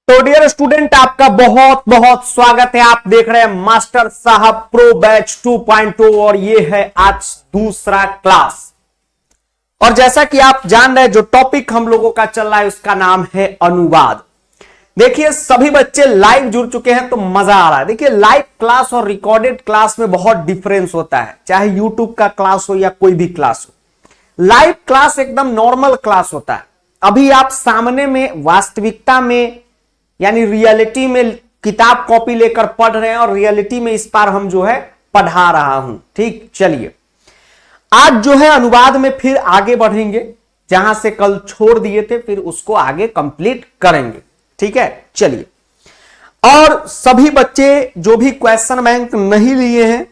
तो dear student, आपका बहुत बहुत स्वागत है। आप देख रहे हैं मास्टर साहब प्रो बैच 2.0 और ये है आज दूसरा क्लास। और जैसा कि आप जान रहे हैं, जो टॉपिक हम लोगों का चल रहा है उसका नाम है अनुवाद। देखिए, सभी बच्चे लाइव जुड़ चुके हैं तो मजा आ रहा है। देखिए, लाइव क्लास और रिकॉर्डेड क्लास में बहुत डिफरेंस होता है, चाहे यूट्यूब का क्लास हो या कोई भी क्लास हो। लाइव क्लास एकदम नॉर्मल क्लास होता है। अभी आप सामने में वास्तविकता में यानी रियलिटी में किताब कॉपी लेकर पढ़ रहे हैं और रियलिटी में इस बार हम जो है पढ़ा रहा हूं। ठीक, चलिए आज जो है अनुवाद में फिर आगे बढ़ेंगे, जहां से कल छोड़ दिए थे फिर उसको आगे कंप्लीट करेंगे। ठीक है, चलिए। और सभी बच्चे जो भी क्वेश्चन बैंक नहीं लिए हैं,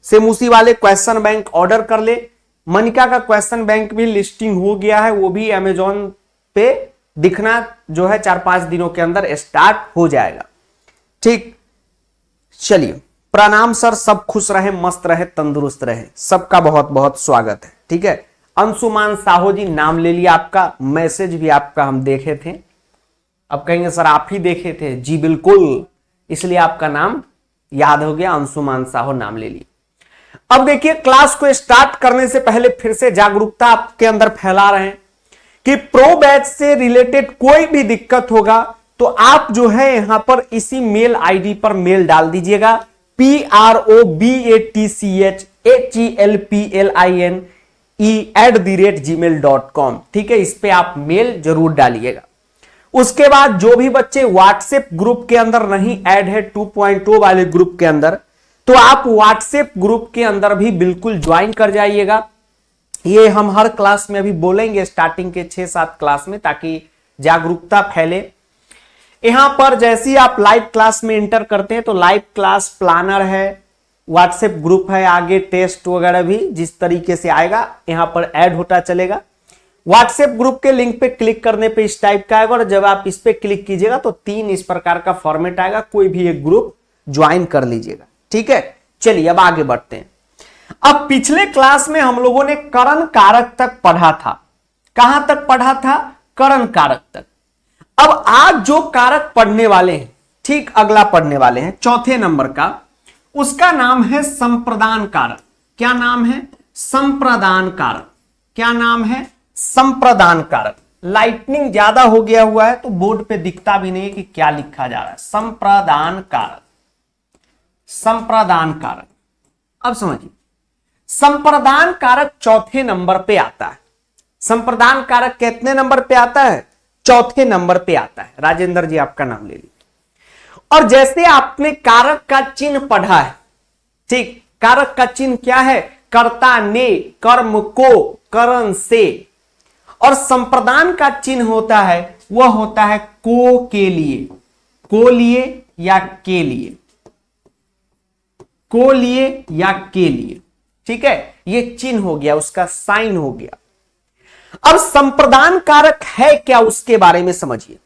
सेमुसी वाले क्वेश्चन बैंक ऑर्डर कर ले। मनिका का क्वेश्चन बैंक भी लिस्टिंग हो गया है, वो भी अमेजॉन पे दिखना जो है 4-5 दिनों के अंदर स्टार्ट हो जाएगा। ठीक, चलिए। प्रणाम सर, सब खुश रहे, मस्त रहे, तंदुरुस्त रहे, सबका बहुत बहुत स्वागत है। ठीक है, अंशुमान साहू जी, नाम ले लिया आपका, मैसेज भी आपका हम देखे थे। अब कहेंगे सर आप ही देखे थे? जी बिल्कुल, इसलिए आपका नाम याद हो गया, अंशुमान साहू नाम ले लिया। अब देखिए, क्लास को स्टार्ट करने से पहले फिर से जागरूकता आपके अंदर फैला रहे हैं कि प्रो बैच से रिलेटेड कोई भी दिक्कत होगा तो आप जो है यहां पर इसी मेल आईडी पर मेल डाल दीजिएगा, PROBATCHHELPLINE@gmail.com। ठीक है, इस पे आप मेल जरूर डालिएगा। उसके बाद जो भी बच्चे व्हाट्सएप ग्रुप के अंदर नहीं ऐड है 2.0 वाले ग्रुप के अंदर, तो आप व्हाट्सएप ग्रुप के अंदर भी बिल्कुल ज्वाइन कर जाइएगा। ये हम हर क्लास में अभी बोलेंगे, स्टार्टिंग के 6-7 क्लास में, ताकि जागरूकता फैले। यहां पर जैसे ही आप लाइव क्लास में एंटर करते हैं तो लाइव क्लास प्लानर है, व्हाट्सएप ग्रुप है, आगे टेस्ट वगैरह भी जिस तरीके से आएगा यहां पर ऐड होता चलेगा। व्हाट्सएप ग्रुप के लिंक पे क्लिक करने पे इस टाइप का आएगा और जब आप इस पे क्लिक कीजिएगा तो 3 इस प्रकार का फॉर्मेट आएगा, कोई भी एक ग्रुप ज्वाइन कर लीजिएगा। ठीक है, चलिए अब आगे बढ़ते हैं। अब पिछले क्लास में हम लोगों ने करण कारक तक पढ़ा था। कहां तक पढ़ा था? करण कारक तक। अब आज जो कारक पढ़ने वाले हैं, ठीक अगला पढ़ने वाले हैं चौथे नंबर का, उसका नाम है संप्रदान कारक। क्या नाम है? संप्रदान कारक। क्या नाम है? संप्रदान कारक। लाइटनिंग ज्यादा हो गया हुआ है तो बोर्ड पे दिखता भी नहीं है कि क्या लिखा जा रहा है। संप्रदान कारक, संप्रदान कारक। अब समझिए, संप्रदान कारक चौथे नंबर पे आता है। संप्रदान कारक कितने नंबर पे आता है? चौथे नंबर पे आता है। राजेंद्र जी, आपका नाम ले लीजिए। और जैसे आपने कारक का चिन्ह पढ़ा है, ठीक, कारक का चिन्ह क्या है? कर्ता ने, कर्म को, करण से। और संप्रदान का चिन्ह होता है, वह होता है को के लिए, को लिए या के लिए, को लिए या के लिए। ठीक है, ये चिन्ह हो गया, उसका साइन हो गया। अब संप्रदान कारक है क्या, उसके बारे में समझिए।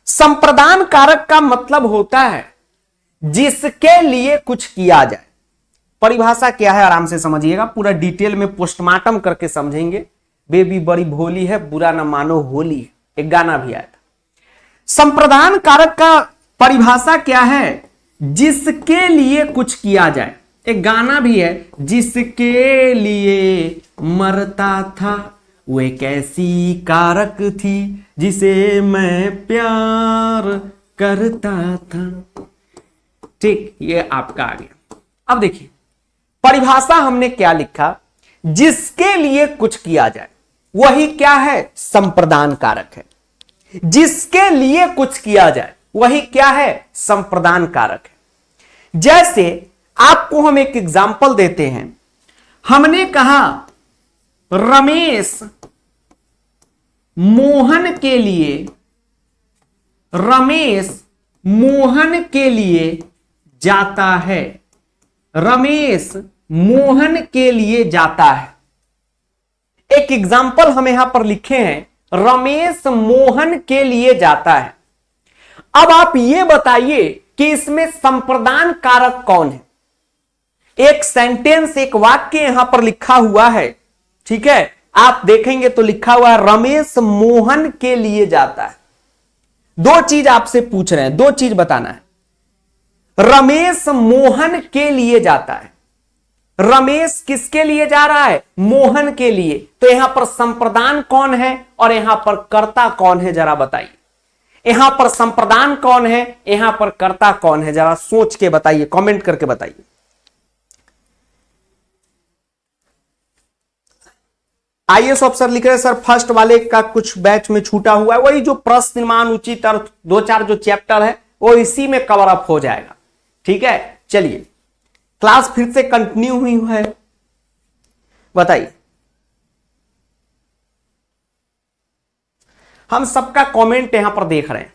संप्रदान कारक का मतलब होता है जिसके लिए कुछ किया जाए। परिभाषा क्या है आराम से समझिएगा, पूरा डिटेल में पोस्टमार्टम करके समझेंगे। बेबी बड़ी भोली है, बुरा ना मानो होली है, एक गाना भी आया था। संप्रदान कारक का परिभाषा क्या है? जिसके लिए कुछ किया जाए। एक गाना भी है, जिसके लिए मरता था वो एक ऐसी कारक थी जिसे मैं प्यार करता था। ठीक, ये आपका आ गया। अब देखिए, परिभाषा हमने क्या लिखा? जिसके लिए कुछ किया जाए, वही क्या है? संप्रदान कारक है। जिसके लिए कुछ किया जाए वही क्या है? संप्रदान कारक है। जैसे आपको हम एक एग्जाम्पल देते हैं। हमने कहा रमेश मोहन के लिए, रमेश मोहन के लिए जाता है। रमेश मोहन के लिए जाता है। एक एग्जाम्पल हम यहां पर लिखे हैं, रमेश मोहन के लिए जाता है। अब आप ये बताइए कि इसमें संप्रदान कारक कौन है? एक सेंटेंस, एक वाक्य यहां पर लिखा हुआ है। ठीक है, आप देखेंगे तो लिखा हुआ है रमेश मोहन के लिए जाता है। दो चीज आपसे पूछ रहे हैं, दो चीज बताना है। रमेश मोहन के लिए जाता है। रमेश किसके लिए जा रहा है? मोहन के लिए। तो यहां पर संप्रदान कौन है और यहां पर कर्ता कौन है, जरा बताइए। यहां पर संप्रदान कौन है, यहां पर कर्ता कौन है, जरा सोच के बताइए, कमेंट करके बताइए। आईएएस ऑफिसर लिख रहे हैं सर फर्स्ट वाले का कुछ बैच में छूटा हुआ है, वही जो प्रश्न निर्माण उचित अर्थ दो चार जो चैप्टर है वो इसी में कवर अप हो जाएगा। ठीक है, चलिए क्लास फिर से कंटिन्यू हुई है, बताइए। हम सबका कमेंट यहां पर देख रहे हैं।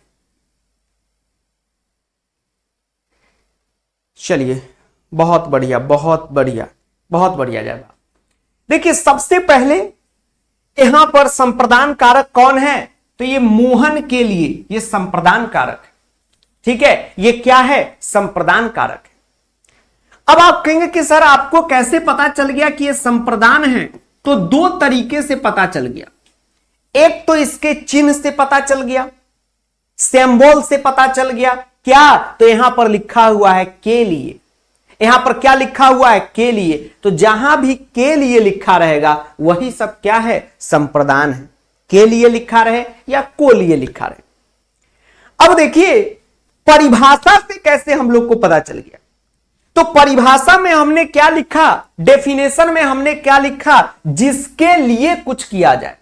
चलिए बहुत बढ़िया, बहुत बढ़िया, बहुत बढ़िया जवाब। देखिए सबसे पहले यहां पर संप्रदान कारक कौन है, तो ये मोहन के लिए ये संप्रदान कारक है। ठीक है, ये क्या है? संप्रदान कारक है। अब आप कहेंगे कि सर आपको कैसे पता चल गया कि ये संप्रदान है? तो दो तरीके से पता चल गया। एक तो इसके चिन्ह से पता चल गया, सिंबल से पता चल गया। क्या? तो यहां पर लिखा हुआ है के लिए। यहां पर क्या लिखा हुआ है? के लिए। तो जहां भी के लिए लिखा रहेगा वही सब क्या है? संप्रदान है। के लिए लिखा रहे या को लिए लिखा रहे। अब देखिए परिभाषा से कैसे हम लोग को पता चल गया। तो परिभाषा में हमने क्या लिखा? डेफिनेशन में हमने क्या लिखा? जिसके लिए कुछ किया जाए,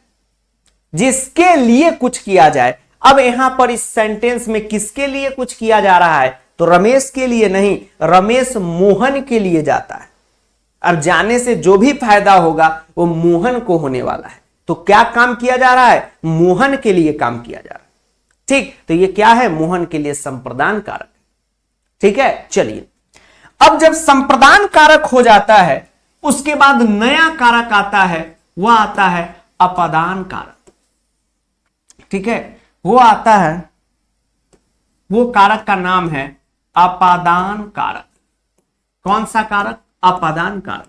जिसके लिए कुछ किया जाए। अब यहां पर इस सेंटेंस में किसके लिए कुछ किया जा रहा है? तो रमेश के लिए नहीं, रमेश मोहन के लिए जाता है। अब जाने से जो भी फायदा होगा वो मोहन को होने वाला है। तो क्या काम किया जा रहा है? मोहन के लिए काम किया जा रहा है। ठीक, तो ये क्या है? मोहन के लिए संप्रदान कारक। ठीक है, चलिए अब जब संप्रदान कारक हो जाता है उसके बाद नया कारक आता है, वह आता है अपादान कारक। ठीक है, वो आता है, वो कारक का नाम है अपादान कारक। कौन सा कारक? अपादान कारक।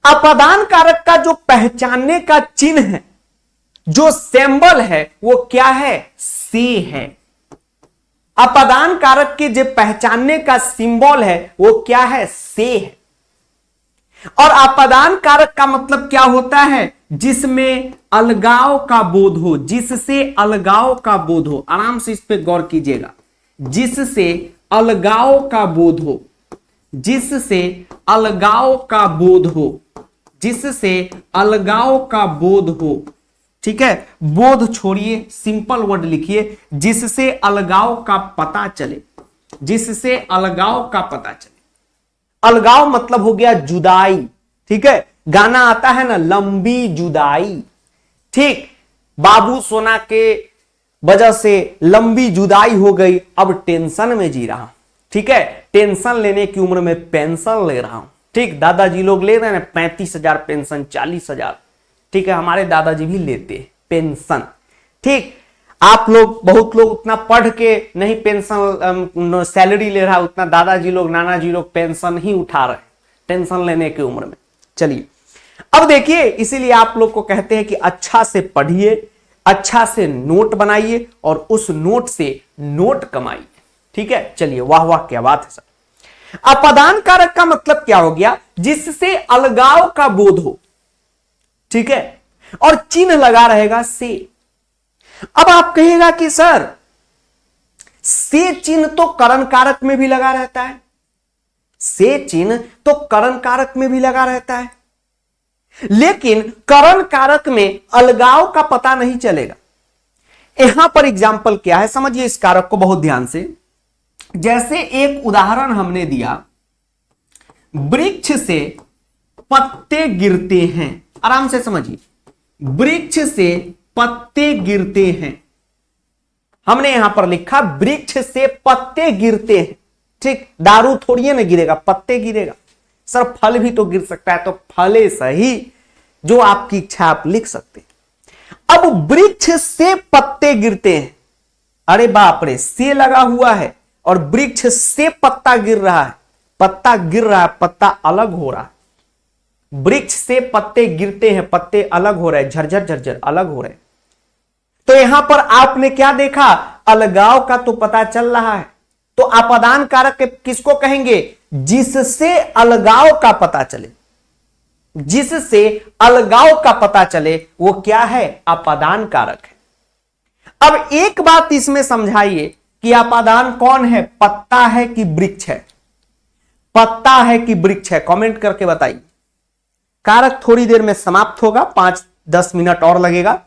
अपादान कारक का जो पहचानने का चिन्ह है, जो सिंबल है, वो क्या है? से है। अपादान कारक के जो पहचानने का सिंबल है वो क्या है? से है। और अपादान कारक का मतलब क्या होता है? जिसमें अलगाव का बोध हो, जिससे अलगाव का बोध हो। आराम से इस पे गौर कीजिएगा। जिससे अलगाव का बोध हो, जिससे अलगाव का बोध हो, जिससे अलगाव का बोध हो। ठीक है, बोध छोड़िए, सिंपल वर्ड लिखिए, जिससे अलगाव का पता चले, जिससे अलगाव का पता चले। अलगाव मतलब हो गया जुदाई। ठीक है, गाना आता है ना, लंबी जुदाई। ठीक, बाबू सोना के वजह से लंबी जुदाई हो गई, अब टेंशन में जी रहा हूं। ठीक है, टेंशन लेने की उम्र में पेंशन ले रहा हूं। ठीक, दादाजी लोग ले रहे हैं 35,000 पेंशन, 40,000। ठीक है, हमारे दादाजी भी लेते हैं पेंशन। ठीक, आप लोग, बहुत लोग उतना पढ़ के नहीं पेंशन सैलरी ले रहा, उतना दादाजी लोग, नानाजी लोग पेंशन ही उठा रहे टेंशन लेने की उम्र में। चलिए अब देखिए, इसीलिए आप लोग को कहते हैं कि अच्छा से पढ़िए, अच्छा से नोट बनाइए और उस नोट से नोट कमाइए। ठीक है, चलिए, वाह वाह, क्या बात है सर। अपादान कारक का मतलब क्या हो गया? जिससे अलगाव का बोध हो। ठीक है, और चिन्ह लगा रहेगा से। अब आप कहिएगा कि सर से चिन्ह तो करण कारक में भी लगा रहता है, से चिन्ह तो करण कारक में भी लगा रहता है, लेकिन करण कारक में अलगाव का पता नहीं चलेगा। यहां पर एग्जाम्पल क्या है, समझिए इस कारक को बहुत ध्यान से। जैसे एक उदाहरण हमने दिया, वृक्ष से पत्ते गिरते हैं। आराम से समझिए, वृक्ष से पत्ते गिरते हैं। हमने यहां पर लिखा वृक्ष से पत्ते गिरते हैं। ठीक, दारू थोड़ी ना गिरेगा, पत्ते गिरेगा। सर फल भी तो गिर सकता है, तो फले सही, जो आपकी इच्छा आप लिख सकते। अब वृक्ष से पत्ते गिरते हैं, अरे बाप रे, से लगा हुआ है और वृक्ष से पत्ता गिर रहा है। पत्ता गिर रहा है, पत्ता अलग हो रहा है। वृक्ष से पत्ते गिरते हैं, पत्ते अलग हो रहे हैं, झरझर झरझर अलग हो रहे हैं। तो यहां पर आपने क्या देखा, अलगाव का तो पता चल रहा है। तो अपादान कारक किसको कहेंगे, जिससे अलगाव का पता चले, जिससे अलगाव का पता चले वो क्या है, अपादान कारक है। अब एक बात इसमें समझाइए कि अपादान कौन है, पत्ता है कि वृक्ष है, पत्ता है कि वृक्ष है, कमेंट करके बताइए। कारक थोड़ी देर में समाप्त होगा, 5-10 मिनट और लगेगा,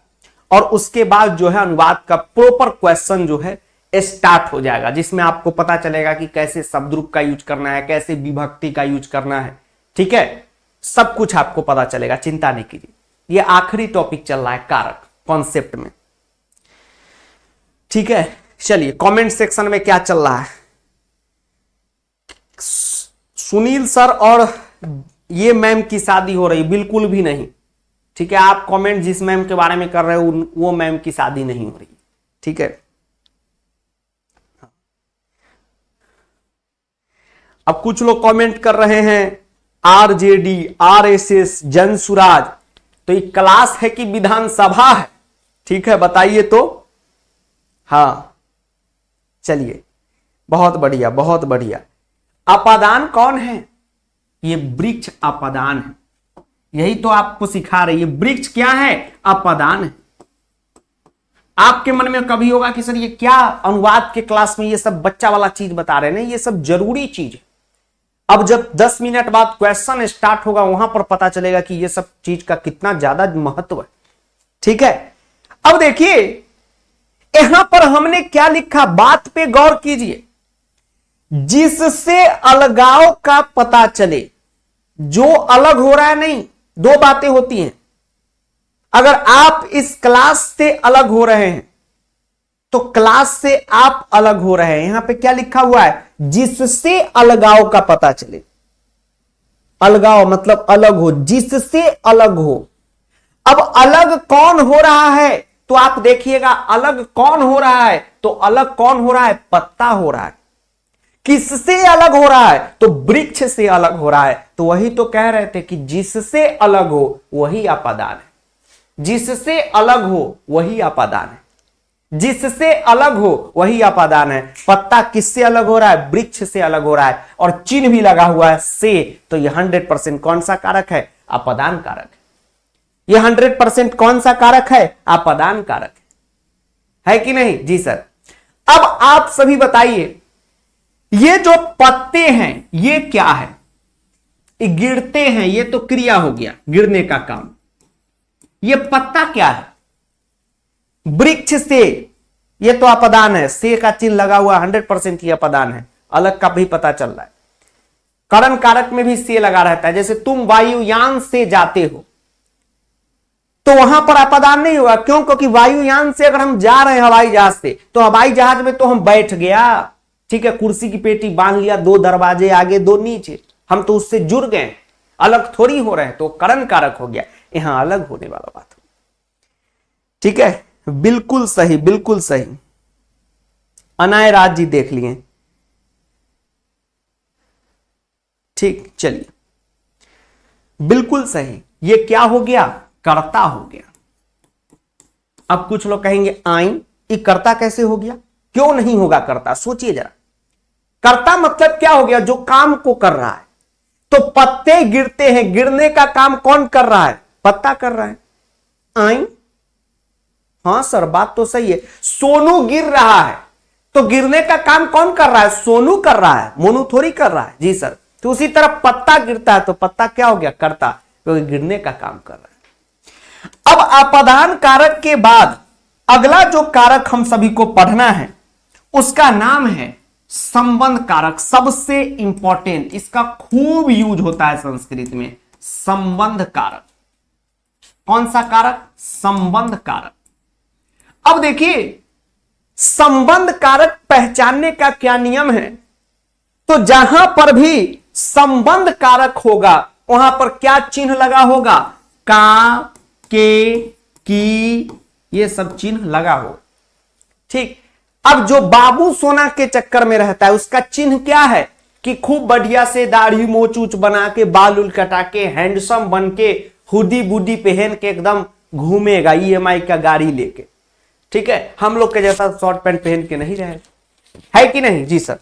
और उसके बाद जो है अनुवाद का प्रॉपर क्वेश्चन जो है स्टार्ट हो जाएगा, जिसमें आपको पता चलेगा कि कैसे शब्द रूप का यूज करना है, कैसे विभक्ति का यूज करना है। ठीक है, सब कुछ आपको पता चलेगा, चिंता नहीं कीजिए। ये आखिरी टॉपिक चल रहा है कारक कॉन्सेप्ट में। ठीक है, चलिए कमेंट सेक्शन में क्या चल रहा है। सुनील सर और ये मैम की शादी हो रही, बिल्कुल भी नहीं। ठीक है, आप कमेंट जिस मैम के बारे में कर रहे हो वो मैम की शादी नहीं हो रही। ठीक है, अब कुछ लोग कमेंट कर रहे हैं आरजेडी, आरएसएस, जनसुराज, तो ये क्लास है कि विधानसभा है? ठीक है, बताइए तो। हाँ चलिए, बहुत बढ़िया बहुत बढ़िया। अपादान कौन है, ये वृक्ष अपादान है, यही तो आपको सिखा रही है। वृक्ष क्या है, अपादान है। आपके मन में कभी होगा कि सर ये क्या अनुवाद के क्लास में ये सब बच्चा वाला चीज बता रहे हैं, ये सब जरूरी चीज है। अब जब 10 मिनट बाद क्वेश्चन स्टार्ट होगा वहां पर पता चलेगा कि ये सब चीज का कितना ज्यादा महत्व है। ठीक है, अब देखिए यहां पर हमने क्या लिखा, बात पे गौर कीजिए। जिससे अलगाव का पता चले, जो अलग हो रहा है, नहीं, दो बातें होती हैं। अगर आप इस क्लास से अलग हो रहे हैं तो क्लास से आप अलग हो रहे हैं। यहां पे क्या लिखा हुआ है, जिससे अलगाव का पता चले। अलगाव मतलब अलग हो, जिससे अलग हो। अब अलग कौन हो रहा है, तो आप देखिएगा अलग कौन हो रहा है, तो अलग कौन हो रहा है, पत्ता हो रहा है। किससे अलग हो रहा है, तो वृक्ष से अलग हो रहा है। तो वही तो कह रहे थे कि जिससे अलग हो वही अपादान है, जिससे अलग हो वही अपादान है, जिससे अलग हो वही अपादान है। पत्ता किससे अलग हो रहा है, वृक्ष से अलग हो रहा है, और चिन्ह भी लगा हुआ है से, तो यह 100% कौन सा कारक है, अपादान कारक है। यह 100% कौन सा कारक है, अपादान कारक है कि नहीं? जी सर। अब आप सभी बताइए, ये जो पत्ते हैं ये क्या है, ये गिरते हैं, ये तो क्रिया हो गया, गिरने का काम। ये पत्ता क्या है, वृक्ष से, ये तो अपदान है, से का चिन्ह लगा हुआ, 100% ये अपदान है। अलग का भी पता चल रहा है, करण कारक में भी से लगा रहता है। जैसे तुम वायुयान से जाते हो तो वहां पर अपदान नहीं होगा, क्यों? क्योंकि वायुयान से अगर हम जा रहे हैं हवाई जहाज से, तो हवाई जहाज में तो हम बैठ गया, ठीक है, कुर्सी की पेटी बांध लिया, 2 दरवाजे आगे 2 नीचे, हम तो उससे जुड़ गए, अलग थोड़ी हो रहे हैं, तो करण कारक हो गया। यहां अलग होने वाला बात हो, ठीक है, बिल्कुल सही बिल्कुल सही। अनाय राज जी देख लिए, ठीक, चलिए, बिल्कुल सही। ये क्या हो गया, कर्ता हो गया। अब कुछ लोग कहेंगे आई, ये कर्ता कैसे हो गया? क्यों नहीं होगा कर्ता, सोचिए जरा। कर्ता मतलब क्या हो गया, जो काम को कर रहा है। तो पत्ते गिरते हैं, गिरने का काम कौन कर रहा है, पत्ता कर रहा है। आई, हां सर बात तो सही है। सोनू गिर रहा है, तो गिरने का काम कौन कर रहा है, सोनू कर रहा है, मोनू थोड़ी कर रहा है। जी सर। तो उसी तरह पत्ता गिरता है, तो पत्ता क्या हो गया, कर्ता, क्योंकि गिरने का काम कर रहा है। अब अपदान कारक के बाद अगला जो कारक हम सभी को पढ़ना है उसका नाम है संबंध कारक। सबसे इंपॉर्टेंट, इसका खूब यूज होता है संस्कृत में, संबंध कारक। कौन सा कारक, संबंध कारक। अब देखिए संबंध कारक पहचानने का क्या नियम है, तो जहां पर भी संबंध कारक होगा वहां पर क्या चिन्ह लगा होगा, का, के, की, ये सब चिन्ह लगा हो, ठीक। अब जो बाबू सोना के चक्कर में रहता है उसका चिन्ह क्या है, कि खूब बढ़िया से दाढ़ी मोच उच बना के, बाल उल कटा के, हैंडसम बन के, हुडी बुडी पहन के एकदम घूमेगा EMI का गाड़ी लेके, ठीक है, हम लोग के जैसा शॉर्ट पैंट पहन के नहीं रहे, है कि नहीं जी सर।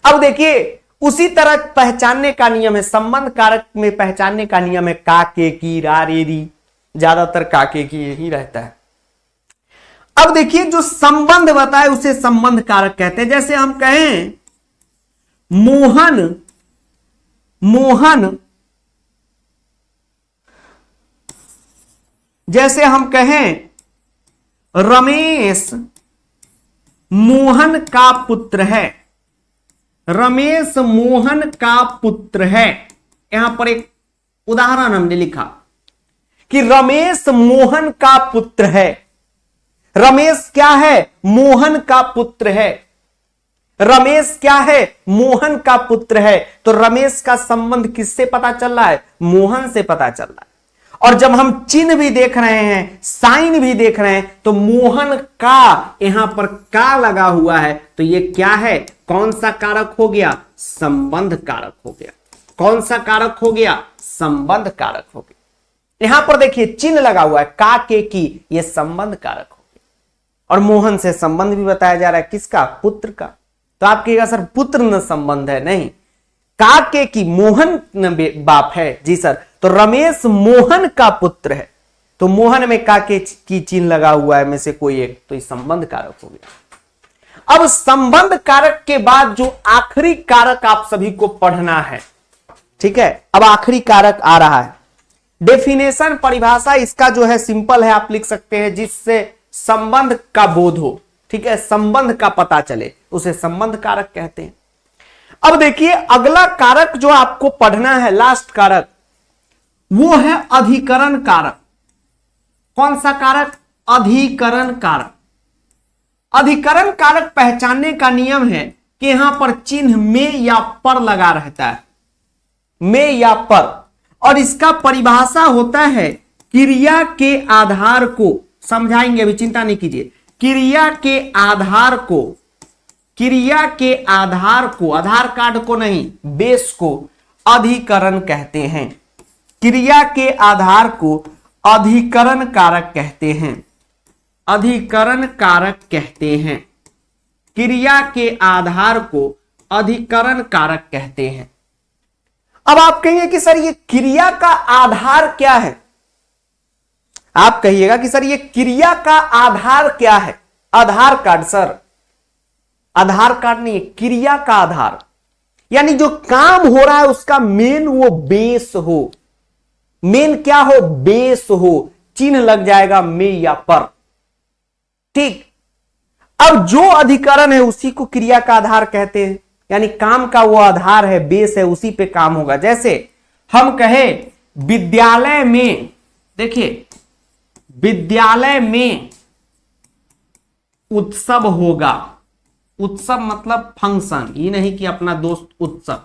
अब देखिए उसी तरह पहचानने का नियम है, संबंध कारक में पहचानने का नियम है का, के, की, रा, रे, री, ज्यादातर का, के, की यही रहता है। अब देखिए जो संबंध बताए उसे संबंध कारक कहते हैं। जैसे हम कहें मोहन जैसे हम कहें रमेश मोहन का पुत्र है, रमेश मोहन का पुत्र है। यहां पर एक उदाहरण हमने लिखा कि रमेश मोहन का पुत्र है। रमेश क्या है? मोहन का पुत्र है। रमेश क्या है? मोहन का पुत्र है। तो रमेश का संबंध किससे पता चल रहा है? मोहन से पता चल रहा है। और जब हम चिन्ह भी देख रहे हैं, साइन भी देख रहे हैं, तो मोहन का यहां पर का लगा हुआ है, तो ये क्या है? कौन सा कारक हो गया? संबंध कारक हो गया। कौन सा कारक हो गया? संबंध कारक हो गया। यहां पर देखिए चिन्ह लगा हुआ है का, के, की, ये संबंध कारक हो गया। और मोहन से संबंध भी बताया जा रहा है, किसका? पुत्र का। तो आप कहिएगा सर पुत्र न संबंध है, नहीं, का, के, की, मोहन बाप है जी सर। तो रमेश मोहन का पुत्र है, तो मोहन में का, के, की चिन्ह लगा हुआ है में से कोई एक, तो ये संबंध कारक हो गया। अब संबंध कारक के बाद जो आखिरी कारक आप सभी को पढ़ना है, ठीक है। अब आखिरी कारक आ रहा है, डेफिनेशन, परिभाषा इसका जो है सिंपल है, आप लिख सकते हैं जिससे संबंध का बोध हो, ठीक है, संबंध का पता चले, उसे संबंध कारक कहते हैं। अब देखिए अगला कारक जो आपको पढ़ना है, लास्ट कारक, वो है अधिकरण कारक। कौन सा कारक? अधिकरण कारक। अधिकरण कारक पहचानने का नियम है कि यहां पर चिन्ह में या पर लगा रहता है, में या पर, और इसका परिभाषा होता है क्रिया के आधार को, समझाएंगे अभी, चिंता नहीं कीजिए, क्रिया के आधार को, क्रिया के आधार को, आधार कार्ड को नहीं, बेस को अधिकरण कहते हैं। क्रिया के आधार को अधिकरण कारक कहते हैं। अधिकरण कारक कहते हैं। क्रिया के आधार को अधिकरण कारक कहते हैं। अब आप कहेंगे कि सर ये क्रिया का आधार क्या है? आप कहिएगा कि सर ये क्रिया का आधार क्या है? आधार कार्ड सर, आधार कार्ड नहीं, क्रिया का आधार, यानी जो काम हो रहा है उसका मेन वो बेस हो। मेन क्या हो? बेस हो। चिन्ह लग जाएगा में या पर, ठीक। अब जो अधिकरण है उसी को क्रिया का आधार कहते हैं, यानी काम का वो आधार है, बेस है, उसी पे काम होगा। जैसे हम कहे विद्यालय में, देखिए विद्यालय में उत्सव होगा। उत्सव मतलब फंक्शन, ये नहीं कि अपना दोस्त उत्सव।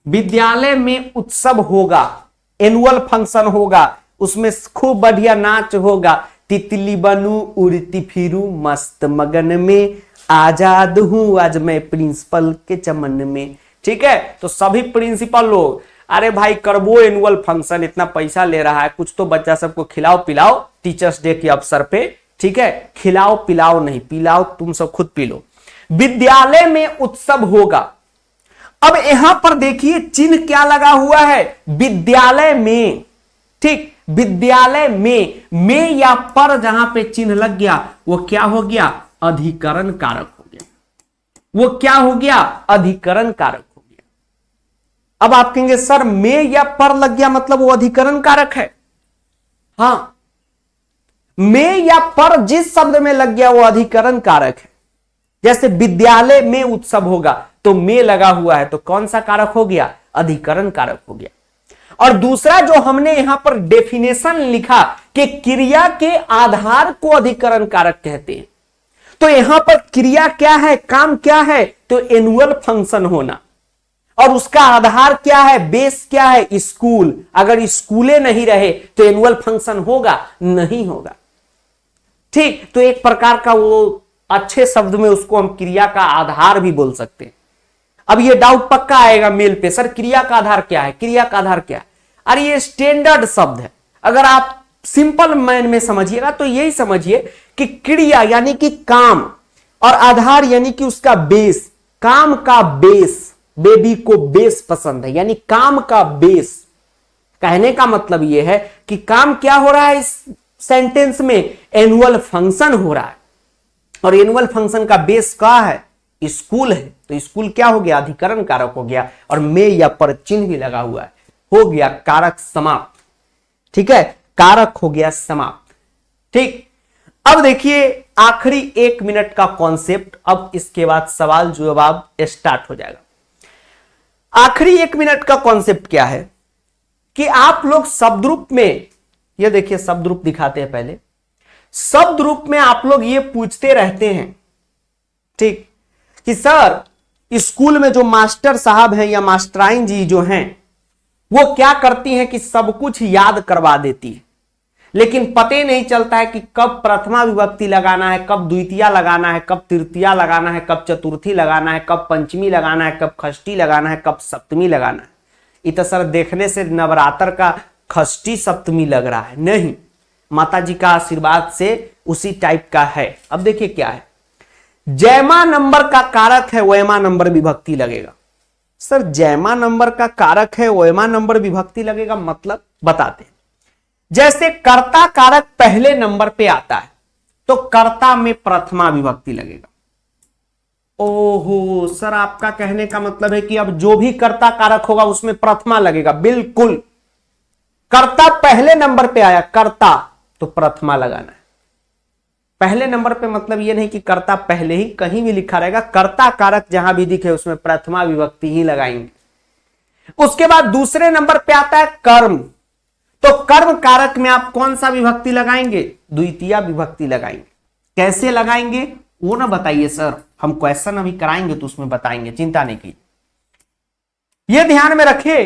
विद्यालय में उत्सव होगा, एनुअल फंक्शन होगा, उसमें खूब बढ़िया नाच होगा। तितली बनू उड़ती फिरू मस्त मगन में, आजाद हूं आज मैं प्रिंसिपल के चमन में, ठीक है। तो सभी प्रिंसिपल लोग, अरे भाई करबो एनुअल फंक्शन, इतना पैसा ले रहा है, कुछ तो बच्चा सबको खिलाओ पिलाओ टीचर्स डे के अवसर पे, ठीक है। खिलाओ पिलाओ नहीं, पिलाओ तुम सब खुद पी लो। विद्यालय में उत्सव होगा। अब यहां पर देखिए चिन्ह क्या लगा हुआ है? विद्यालय में, ठीक, विद्यालय में या पर जहां पे चिन्ह लग गया वो क्या हो गया? अधिकरण कारक हो गया। वो क्या हो गया? अधिकरण कारक हो गया। अब आप कहेंगे सर में या पर लग गया मतलब वो अधिकरण कारक है? हां, में या पर जिस शब्द में लग गया वो अधिकरण कारक है। जैसे विद्यालय में उत्सव होगा तो में लगा हुआ है, तो कौन सा कारक हो गया? अधिकरण कारक हो गया। और दूसरा जो हमने यहां पर डेफिनेशन लिखा कि क्रिया के आधार को अधिकरण कारक कहते हैं, तो यहां पर क्रिया क्या है, काम क्या है? तो एनुअल फंक्शन होना। और उसका आधार क्या है, बेस क्या है? स्कूल। अगर स्कूलें नहीं रहे तो एनुअल फंक्शन होगा? नहीं होगा, ठीक। तो एक प्रकार का वो अच्छे शब्द में उसको हम क्रिया का आधार भी बोल सकते हैं। अब ये डाउट पक्का आएगा मेल पे, सर क्रिया का आधार क्या है? क्रिया का आधार क्या है? अरे ये स्टैंडर्ड शब्द है, अगर आप सिंपल मैन में समझिएगा तो यही समझिए कि क्रिया यानी कि काम और आधार यानी कि उसका बेस, काम का बेस, बेबी को बेस पसंद है यानी काम का बेस। कहने का मतलब यह है कि काम क्या हो रहा है इस सेंटेंस में, एनुअल फंक्शन हो रहा है और एनुअल फंक्शन का बेस क्या है, स्कूल है। तो स्कूल क्या हो गया, अधिकरण कारक हो गया और में या पर चिन्ह भी लगा हुआ है, हो गया कारक समाप्त। ठीक है, कारक हो गया समाप्त। ठीक, अब देखिए आखिरी 1 मिनट का कॉन्सेप्ट, अब इसके बाद सवाल जवाब स्टार्ट हो जाएगा। आखिरी 1 मिनट का कॉन्सेप्ट क्या है कि आप लोग शब्द रूप में, ये देखिए शब्द रूप दिखाते हैं पहले, शब्द रूप में आप लोग ये पूछते रहते हैं, ठीक, कि सर स्कूल में जो मास्टर साहब हैं या मास्टराइन जी जो हैं वो क्या करती हैं कि सब कुछ याद करवा देती है, लेकिन पता नहीं चलता है कि कब प्रथमा विभक्ति लगाना है, कब द्वितीया लगाना है, कब तृतीया लगाना है, कब चतुर्थी लगाना है, कब पंचमी लगाना है, कब षष्ठी लगाना है, कब सप्तमी लगाना है। इतना सर देखने से नवरात्र का षष्ठी सप्तमी लग रहा है, नहीं, माता जी का आशीर्वाद से उसी टाइप का है। अब देखिए क्या है, जैमा नंबर का कारक है वैमा नंबर विभक्ति लगेगा। सर जैमा नंबर का कारक है वैमा नंबर विभक्ति लगेगा, मतलब बताते हैं। जैसे कर्ता कारक पहले नंबर पे आता है तो कर्ता में प्रथमा विभक्ति लगेगा। ओहो सर, आपका कहने का मतलब है कि अब जो भी कर्ता कारक होगा उसमें प्रथमा लगेगा। बिल्कुल, कर्ता पहले नंबर पे आया, कर्ता, तो प्रथमा लगाना है। पहले नंबर पे मतलब ये नहीं कि कर्ता पहले ही, कहीं भी लिखा रहेगा, कर्ता कारक जहां भी दिखे उसमें प्रथमा विभक्ति ही लगाएंगे। उसके बाद दूसरे नंबर पे आता है कर्म, तो कर्म कारक में आप कौन सा विभक्ति लगाएंगे, द्वितीया विभक्ति लगाएंगे। कैसे लगाएंगे वो ना बताइए सर, हम क्वेश्चन अभी कराएंगे तो उसमें बताएंगे, चिंता नहीं कीजिए। यह ध्यान में रखे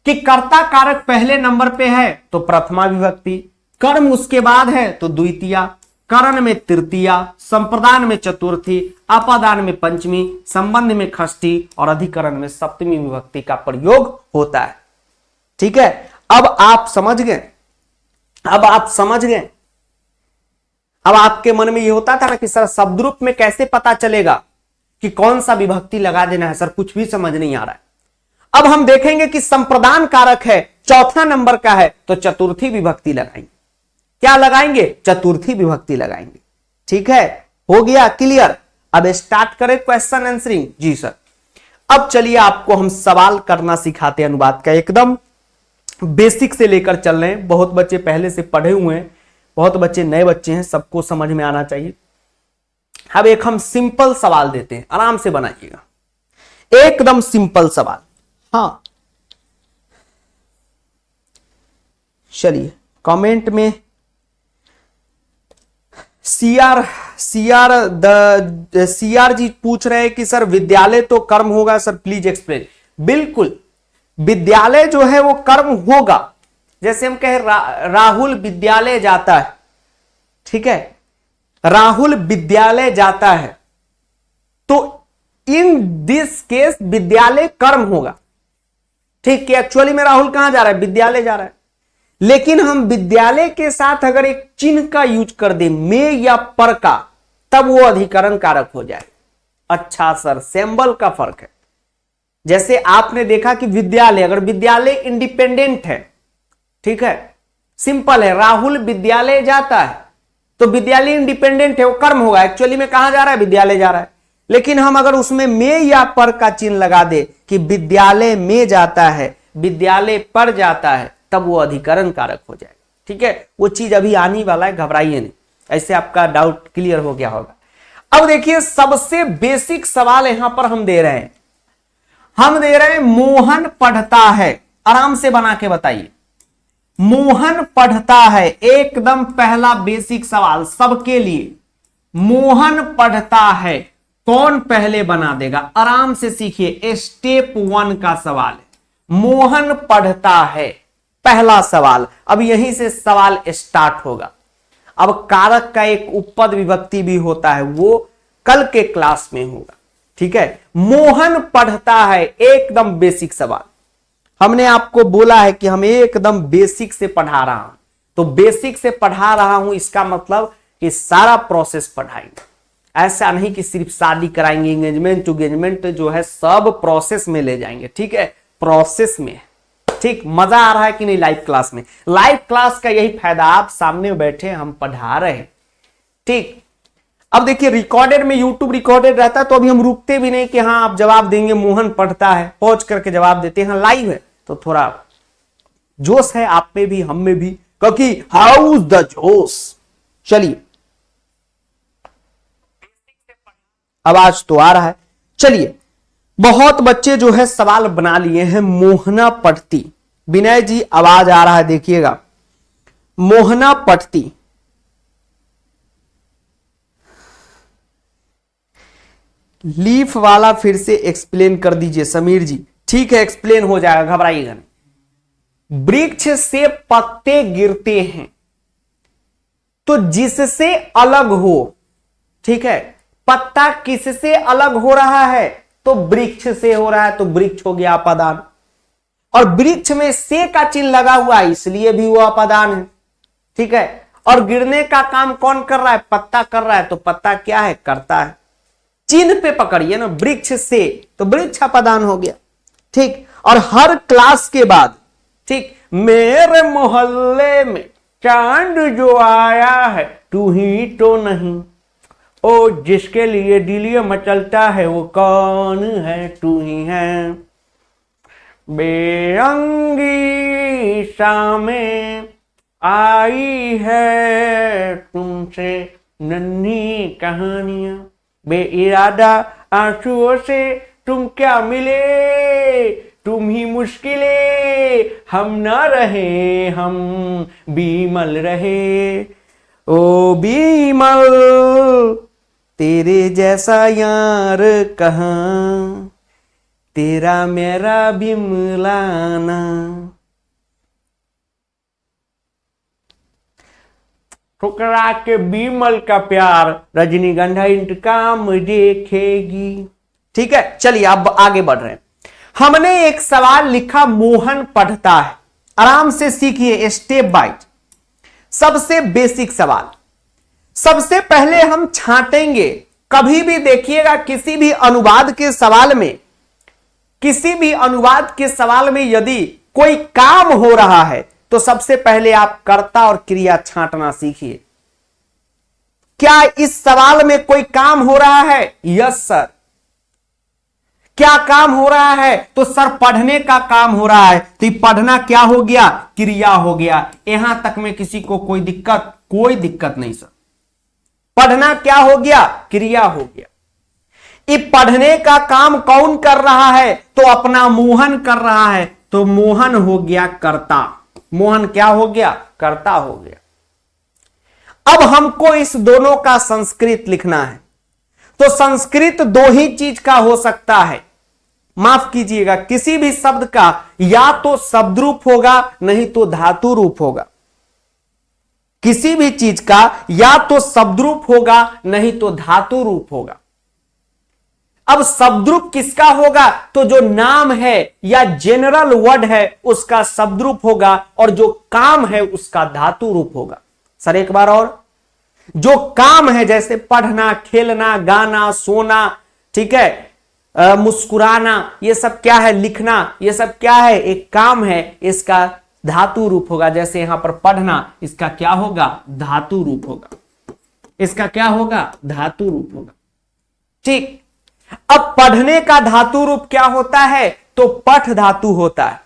कि कर्ता कारक पहले नंबर पे है तो प्रथमा विभक्ति, कर्म उसके बाद है तो द्वितीया, करण में तृतीया, संप्रदान में चतुर्थी, अपादान में पंचमी, संबंध में षष्ठी और अधिकरण में सप्तमी विभक्ति का प्रयोग होता है। ठीक है, अब आप समझ गए, अब आप समझ गए। अब आपके मन में यह होता था ना कि सर शब्द रूप में कैसे पता चलेगा कि कौन सा विभक्ति लगा देना है, सर कुछ भी समझ नहीं आ रहा है। अब हम देखेंगे कि संप्रदान कारक है, चौथा नंबर का है तो चतुर्थी विभक्ति लगाएंगे। क्या लगाएंगे, चतुर्थी विभक्ति लगाएंगे। ठीक है, हो गया क्लियर। अब स्टार्ट करें क्वेश्चन आंसरिंग। जी सर, अब चलिए आपको हम सवाल करना सिखाते हैं अनुवाद का, एकदम बेसिक से लेकर चल रहे हैं। बहुत बच्चे पहले से पढ़े हुए हैं, बहुत बच्चे नए बच्चे हैं, सबको समझ में आना चाहिए। अब एक हम सिंपल सवाल देते हैं, आराम से बनाइएगा, एकदम सिंपल सवाल। हाँ चलिए, कमेंट में सीआर जी पूछ रहे हैं कि सर विद्यालय तो कर्म होगा, सर प्लीज एक्सप्लेन। बिल्कुल, विद्यालय जो है वो कर्म होगा। जैसे हम कहें राहुल विद्यालय जाता है, ठीक है, राहुल विद्यालय जाता है, तो इन दिस केस विद्यालय कर्म होगा। ठीक है, एक्चुअली में राहुल कहां जा रहा है, विद्यालय जा रहा है, लेकिन हम विद्यालय के साथ अगर एक चिन्ह का यूज कर दें, में या पर का, तब वो अधिकरण कारक हो जाए। अच्छा सर, सिंबल का फर्क है। जैसे आपने देखा कि विद्यालय, अगर विद्यालय इंडिपेंडेंट है, ठीक है, सिंपल है, राहुल विद्यालय जाता है तो विद्यालय इंडिपेंडेंट है, वो कर्म होगा। एक्चुअली में कहां जा रहा है, विद्यालय जा रहा है। लेकिन हम अगर उसमें में या पर का चिन्ह लगा दे कि विद्यालय में जाता है, विद्यालय पर जाता है, तब वो अधिकरण कारक हो जाएगा। ठीक है, वो चीज अभी आने वाला है, घबराइए नहीं, ऐसे आपका डाउट क्लियर हो गया होगा। अब देखिए सबसे बेसिक सवाल यहां पर हम दे रहे हैं, हम दे रहे हैं मोहन पढ़ता है। आराम से बना के बताइए, मोहन पढ़ता है, एकदम पहला बेसिक सवाल सबके लिए। मोहन पढ़ता है, कौन पहले बना देगा, आराम से सीखिए, स्टेप 1 का सवाल है। मोहन पढ़ता है, पहला सवाल। अब यहीं से सवाल स्टार्ट होगा। अब कारक का एक उपपद विभक्ति भी होता है, वो कल के क्लास में होगा। ठीक है, मोहन पढ़ता है, एकदम बेसिक सवाल। हमने आपको बोला है कि हम एकदम बेसिक से पढ़ा रहा हूं, तो बेसिक से पढ़ा रहा हूं इसका मतलब कि सारा प्रोसेस पढ़ाएंगे। ऐसा नहीं कि सिर्फ शादी कराएंगे, एंगेजमेंट जो है सब प्रोसेस में ले जाएंगे। ठीक है, प्रोसेस में। ठीक, मजा आ रहा है कि नहीं लाइव क्लास में? लाइव क्लास का यही फायदा, आप सामने बैठे हम पढ़ा रहे हैं। ठीक, अब देखिए रिकॉर्डेड में, यूट्यूब रिकॉर्डेड रहता है तो अभी हम रुकते भी नहीं कि हाँ आप जवाब देंगे, मोहन पढ़ता है, पहुंच करके जवाब देते हैं। लाइव है तो थोड़ा जोश है आप में भी, हम में भी, क्योंकि हाउस द जोश। चलिए, आवाज तो आ रहा है। चलिए, बहुत बच्चे जो है सवाल बना लिए हैं। मोहना पढ़ती, विनय जी आवाज आ रहा है, देखिएगा। मोहना पढ़ती, लीफ वाला फिर से एक्सप्लेन कर दीजिए समीर जी। ठीक है, एक्सप्लेन हो जाएगा, घबराइएगा नहीं। वृक्ष से पत्ते गिरते हैं तो जिससे अलग हो, ठीक है, पत्ता किससे अलग हो रहा है? तो वृक्ष से हो रहा है, तो वृक्ष हो गया अपादान। और वृक्ष में से का चिन्ह लगा हुआ है इसलिए भी वो अपादान है। ठीक है, और गिरने का काम कौन कर रहा है? पत्ता कर रहा है, तो पत्ता क्या है? करता है। चिन्ह पे पकड़िए ना, वृक्ष से, तो वृक्ष अपादान हो गया। ठीक, और हर क्लास के बाद, ठीक, मेरे मोहल्ले में चांद जो आया है तू ही तो नहीं, ओ जिसके लिए दिलिये मचलता है वो कौन है? तू ही है। बेरंगी शामें आई है तुमसे नन्ही कहानियां, बेइरादा आंसुओं से तुम क्या मिले, तुम ही मुश्किलें, हम ना रहे, हम बीमल रहे। ओ बीमल तेरे जैसा यार कहां, तेरा मेरा बिमलाना। ठुकरा के बीमल का प्यार, रजनीगंधा इंतकाम देखेगी। ठीक है, चलिए अब आगे बढ़ रहे हैं। हमने एक सवाल लिखा, मोहन पढ़ता है। आराम से सीखिए, स्टेप बाय। सबसे बेसिक सवाल, सबसे पहले हम छांटेंगे। कभी भी देखिएगा किसी भी अनुवाद के सवाल में, किसी भी अनुवाद के सवाल में यदि कोई काम हो रहा है तो सबसे पहले आप कर्ता और क्रिया छांटना सीखिए। क्या इस सवाल में कोई काम हो रहा है? Yes sir. क्या काम हो रहा है? तो सर पढ़ने का काम हो रहा है, तो पढ़ना क्या हो गया? क्रिया हो गया। यहां तक में किसी को कोई दिक्कत? कोई दिक्कत नहीं सर। पढ़ना क्या हो गया? क्रिया हो गया। ये पढ़ने का काम कौन कर रहा है? तो अपना मोहन कर रहा है, तो मोहन हो गया कर्ता। मोहन क्या हो गया? कर्ता हो गया। अब हमको इस दोनों का संस्कृत लिखना है, तो संस्कृत दो ही चीज का हो सकता है। माफ कीजिएगा, किसी भी शब्द का या तो शब्द रूप होगा नहीं तो धातु रूप होगा। किसी भी चीज का या तो शब्द रूप होगा नहीं तो धातु रूप होगा। अब शब्द रूप किसका होगा? तो जो नाम है या जनरल वर्ड है उसका शब्द रूप होगा, और जो काम है उसका धातु रूप होगा। सर एक बार और, जो काम है जैसे पढ़ना, खेलना, गाना, सोना, ठीक है, मुस्कुराना, ये सब क्या है? लिखना, ये सब क्या है? एक काम है, इसका धातु रूप होगा। जैसे यहां पर पढ़ना, इसका क्या होगा? धातु रूप होगा। इसका क्या होगा? धातु रूप होगा। ठीक, अब पढ़ने का धातु रूप क्या होता है? तो पठ धातु होता है।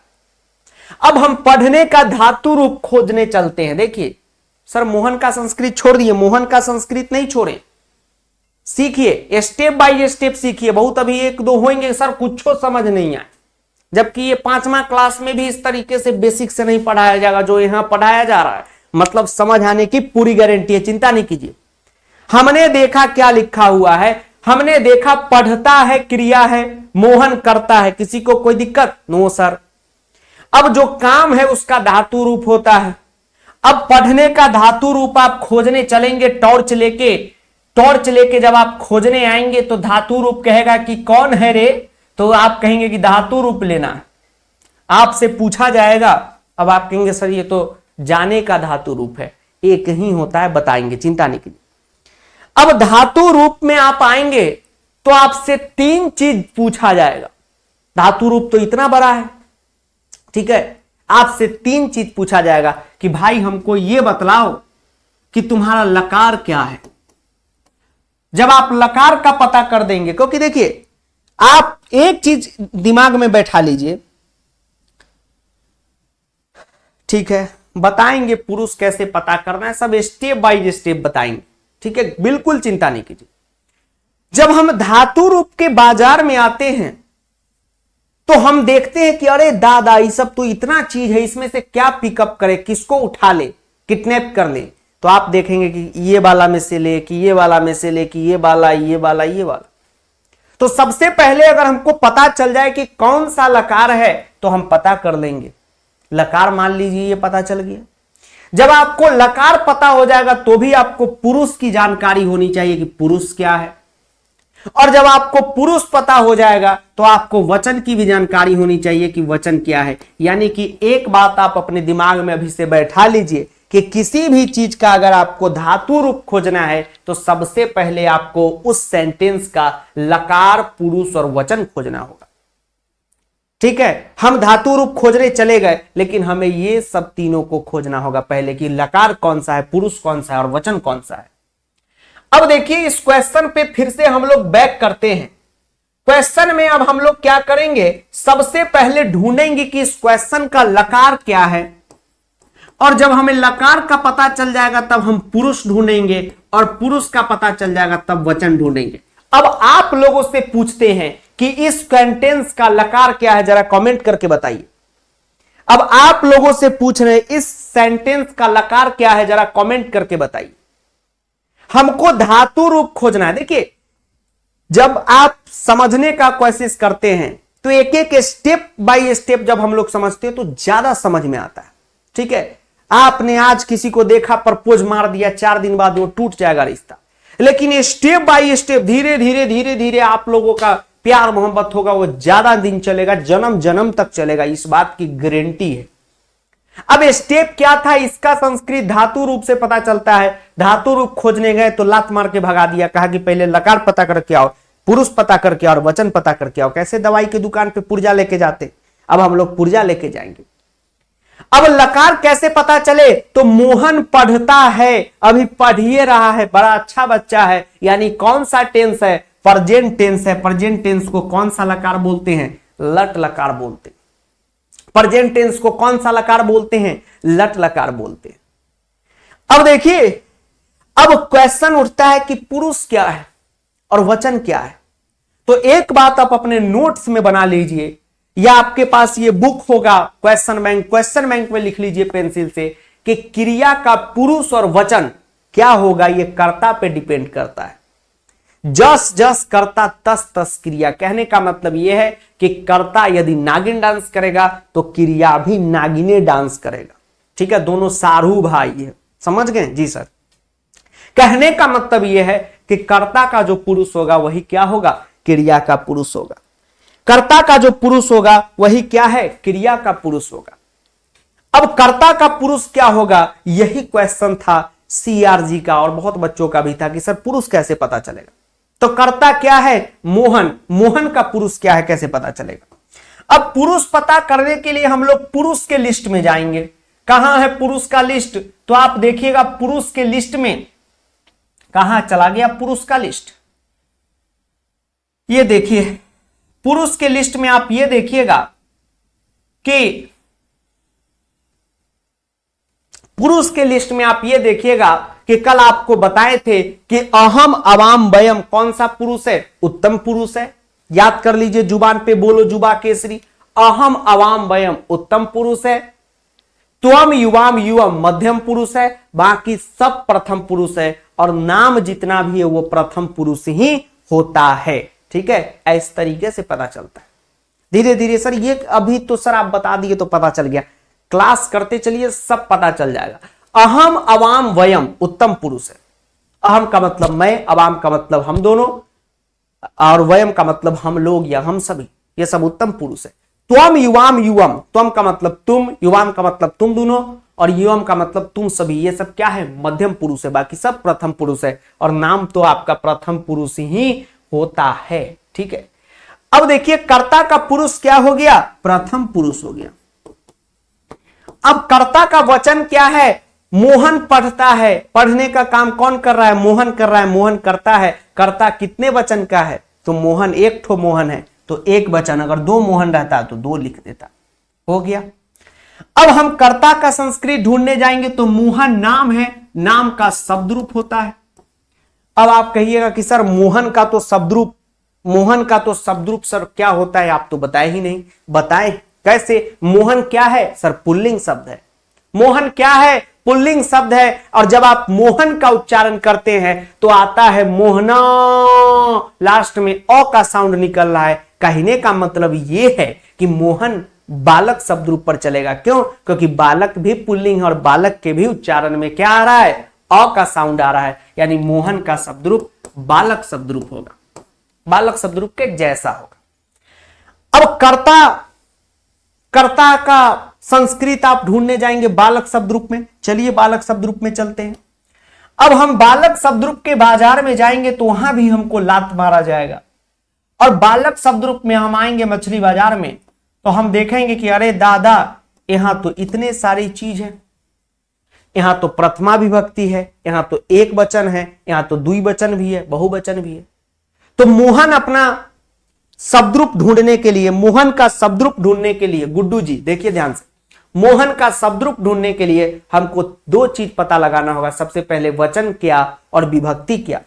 अब हम पढ़ने का धातु रूप खोजने चलते हैं। देखिए सर, मोहन का संस्कृत छोड़ दिए, मोहन का संस्कृत नहीं छोड़े, सीखिए, स्टेप बाय स्टेप सीखिए। बहुत अभी एक दो होंगे सर कुछ समझ नहीं आए, जबकि ये 5वां क्लास में भी इस तरीके से बेसिक से नहीं पढ़ाया जाएगा जो यहां पढ़ाया जा रहा है। मतलब समझ आने की पूरी गारंटी है, चिंता नहीं कीजिए। हमने देखा क्या लिखा हुआ है, हमने देखा पढ़ता है क्रिया है, मोहन करता है। किसी को कोई दिक्कत? No sir. अब जो काम है उसका धातु रूप होता है। अब पढ़ने का धातु रूप आप खोजने चलेंगे टॉर्च लेके। टॉर्च लेके जब आप खोजने आएंगे तो धातु रूप कहेगा कि कौन है रे, तो आप कहेंगे कि धातु रूप लेना है। आपसे पूछा जाएगा, अब आप कहेंगे सर ये तो जाने का धातु रूप है, एक ही होता है, बताएंगे, चिंता नहीं कीजिए। अब धातु रूप में आप आएंगे तो आपसे 3 चीज पूछा जाएगा। धातु रूप तो इतना बड़ा है, ठीक है, आपसे 3 चीज पूछा जाएगा कि भाई हमको यह बतलाओ कि तुम्हारा लकार क्या है। जब आप लकार का पता कर देंगे, क्योंकि देखिए आप एक चीज दिमाग में बैठा लीजिए, ठीक है, बताएंगे पुरुष कैसे पता करना है, सब स्टेप बाय स्टेप बताएंगे, ठीक है, बिल्कुल चिंता नहीं कीजिए। जब हम धातु रूप के बाजार में आते हैं तो हम देखते हैं कि अरे दादा ये सब तो इतना चीज है, इसमें से क्या पिकअप करे, किसको उठा ले, किडनैप कर ले। तो आप देखेंगे कि ये वाला में से ले, कि ये वाला में से ले, कि ये वाला, ये वाला, ये वाला। तो सबसे पहले अगर हमको पता चल जाए कि कौन सा लकार है तो हम पता कर लेंगे। लकार मान लीजिए ये पता चल गया। जब आपको लकार पता हो जाएगा तो भी आपको पुरुष की जानकारी होनी चाहिए कि पुरुष क्या है, और जब आपको पुरुष पता हो जाएगा तो आपको वचन की भी जानकारी होनी चाहिए कि वचन क्या है। यानी कि एक बात आप अपने दिमाग में अभी से बैठा लीजिए कि किसी भी चीज का अगर आपको धातु रूप खोजना है तो सबसे पहले आपको उस सेंटेंस का लकार, पुरुष और वचन खोजना होगा, ठीक है। हम धातु रूप खोजने चले गए, लेकिन हमें ये सब तीनों को खोजना होगा पहले कि लकार कौन सा है, पुरुष कौन सा है और वचन कौन सा है। अब देखिए इस क्वेश्चन पे फिर से हम लोग बैक करते हैं। क्वेश्चन में अब हम लोग क्या करेंगे, सबसे पहले ढूंढेंगे कि इस क्वेश्चन का लकार क्या है, और जब हमें लकार का पता चल जाएगा तब हम पुरुष ढूंढेंगे, और पुरुष का पता चल जाएगा तब वचन ढूंढेंगे। अब आप लोगों से पूछते हैं कि इस सेंटेंस का लकार क्या है, जरा कमेंट करके बताइए। अब आप लोगों से पूछ रहे हैं इस सेंटेंस का लकार क्या है, जरा कमेंट करके बताइए। हमको धातु रूप खोजना है। देखिए जब आप समझने का कोशिश करते हैं तो एक एक स्टेप बाय स्टेप जब हम लोग समझते हैं तो ज्यादा समझ में आता है, ठीक है। आपने आज किसी को देखा, प्रपोज मार दिया, 4 दिन बाद वो टूट जाएगा रिश्ता, लेकिन स्टेप बाय स्टेप धीरे धीरे धीरे धीरे आप लोगों का प्यार मोहब्बत होगा, वो ज्यादा दिन चलेगा, जन्म जन्म तक चलेगा, इस बात की गारंटी है। अब स्टेप क्या था, इसका संस्कृत धातु रूप से पता चलता है। धातु रूप खोजने गए तो लात मार के भगा दिया, कहा कि पहले लकार पता करके आओ, पुरुष पता करके आओ और वचन पता करके आओ। कैसे दवाई की दुकान पे पुर्जा लेके जाते, अब हम लोग पुर्जा लेके जाएंगे। अब लकार कैसे पता चले, तो मोहन पढ़ता है, अभी पढ़ ही रहा है, बड़ा अच्छा बच्चा है, यानी कौन सा टेंस है, प्रेजेंट टेंस है। प्रेजेंट टेंस को कौन सा लकार बोलते हैं, लट लकार बोलते हैं। प्रेजेंट टेंस को कौन सा लकार बोलते हैं, लट लकार बोलते हैं। अब देखिए अब क्वेश्चन उठता है कि पुरुष क्या है और वचन क्या है। तो एक बात आप अपने नोट्स में बना लीजिए, या आपके पास ये बुक होगा क्वेश्चन बैंक में लिख लीजिए पेंसिल से कि क्रिया का पुरुष और वचन क्या होगा, ये कर्ता पे डिपेंड करता है। जस जस कर्ता तस तस क्रिया। कहने का मतलब यह है कि कर्ता यदि नागिन डांस करेगा तो क्रिया भी नागिने डांस करेगा, ठीक है। दोनों सारू भाई है, समझ गए जी सर। कहने का मतलब यह है कि कर्ता का जो पुरुष होगा वही क्या होगा, क्रिया का पुरुष होगा। कर्ता का जो पुरुष होगा वही क्या है, क्रिया का पुरुष होगा। अब कर्ता का पुरुष क्या होगा, यही क्वेश्चन था CRG का और बहुत बच्चों का भी था कि सर पुरुष कैसे पता चलेगा। तो कर्ता क्या है, मोहन, मोहन का पुरुष क्या है, कैसे पता चलेगा। अब पुरुष पता करने के लिए हम लोग पुरुष के लिस्ट में जाएंगे। कहां है पुरुष का लिस्ट, तो आप देखिएगा पुरुष के लिस्ट में कहां चला गया पुरुष का लिस्ट, ये देखिए पुरुष के लिस्ट में आप ये देखिएगा कि पुरुष के लिस्ट में आप ये देखिएगा कि कल आपको बताए थे कि अहम अवाम वयम कौन सा पुरुष है, उत्तम पुरुष है। याद कर लीजिए, जुबान पे बोलो जुबा केसरी। अहम अवाम वयम उत्तम पुरुष है, त्वम युवाम युवम मध्यम पुरुष है, बाकी सब प्रथम पुरुष है, और नाम जितना भी है वो प्रथम पुरुष ही होता है, ठीक है। इस तरीके से पता चलता है धीरे धीरे। सर ये अभी तो सर आप बता दिए तो पता चल गया, क्लास करते चलिए सब पता चल जाएगा। अहम अवाम वयम उत्तम पुरुष है। अहम का मतलब मैं, अवाम का मतलब हम दोनों, और वयम का मतलब हम लोग या हम सभी, ये सब उत्तम पुरुष है। त्वम युवाम युवम, त्वम का मतलब तुम, युवाम का मतलब तुम दोनों, और युवम का मतलब तुम सभी, ये सब क्या है, मध्यम पुरुष है, बाकी सब प्रथम पुरुष है, और नाम तो आपका प्रथम पुरुष ही होता है। ठीक है, अब देखिए कर्ता का पुरुष क्या हो गया, प्रथम पुरुष हो गया। अब कर्ता का वचन क्या है, मोहन पढ़ता है, पढ़ने का काम कौन कर रहा है, मोहन कर रहा है, मोहन करता है। कर्ता कितने वचन का है, तो मोहन, एक ठो मोहन है तो एक वचन, अगर दो मोहन रहता तो दो लिख देता, हो गया। अब हम कर्ता का संस्कृत ढूंढने जाएंगे तो मोहन नाम है, नाम का शब्द रूप होता है। अब आप कहिएगा कि सर मोहन का तो शब्द रूप, मोहन का तो शब्द रूप सर क्या होता है, आप तो बताए ही नहीं। बताएं कैसे, मोहन क्या है सर, पुल्लिंग शब्द है। मोहन क्या है, पुल्लिंग शब्द है, और जब आप मोहन का उच्चारण करते हैं तो आता है मोहना, लास्ट में अ का साउंड निकल रहा है। कहने का मतलब यह है कि मोहन बालक शब्द रूप पर चलेगा। क्यों, क्योंकि बालक भी पुल्लिंग है और बालक के भी उच्चारण में क्या आ रहा है, अ का साउंड आ रहा है, यानी मोहन का शब्द रूप बालक शब्द रूप होगा, बालक शब्द रूप के जैसा होगा। अब कर्ता, कर्ता का संस्कृत आप ढूंढने जाएंगे बालक शब्द रूप में, चलिए बालक शब्द रूप में चलते हैं। अब हम बालक शब्द रूप के बाजार में जाएंगे तो वहां भी हमको लात मारा जाएगा, और बालक शब्द रूप में हम आएंगे मछली बाजार में तो हम देखेंगे कि अरे दादा, यहां तो इतने सारी चीज है, यहां तो प्रथमा विभक्ति है, यहां तो एक वचन है, यहां तो द्विवचन भी है, बहुवचन भी है। तो मोहन अपना शब्द रूप ढूंढने के लिए, मोहन का शब्द रूप ढूंढने के लिए, गुड्डू जी देखिए ध्यान से, मोहन का शब्द रूप ढूंढने के लिए हमको दो चीज पता लगाना होगा। सबसे पहले वचन क्या और विभक्ति क्या,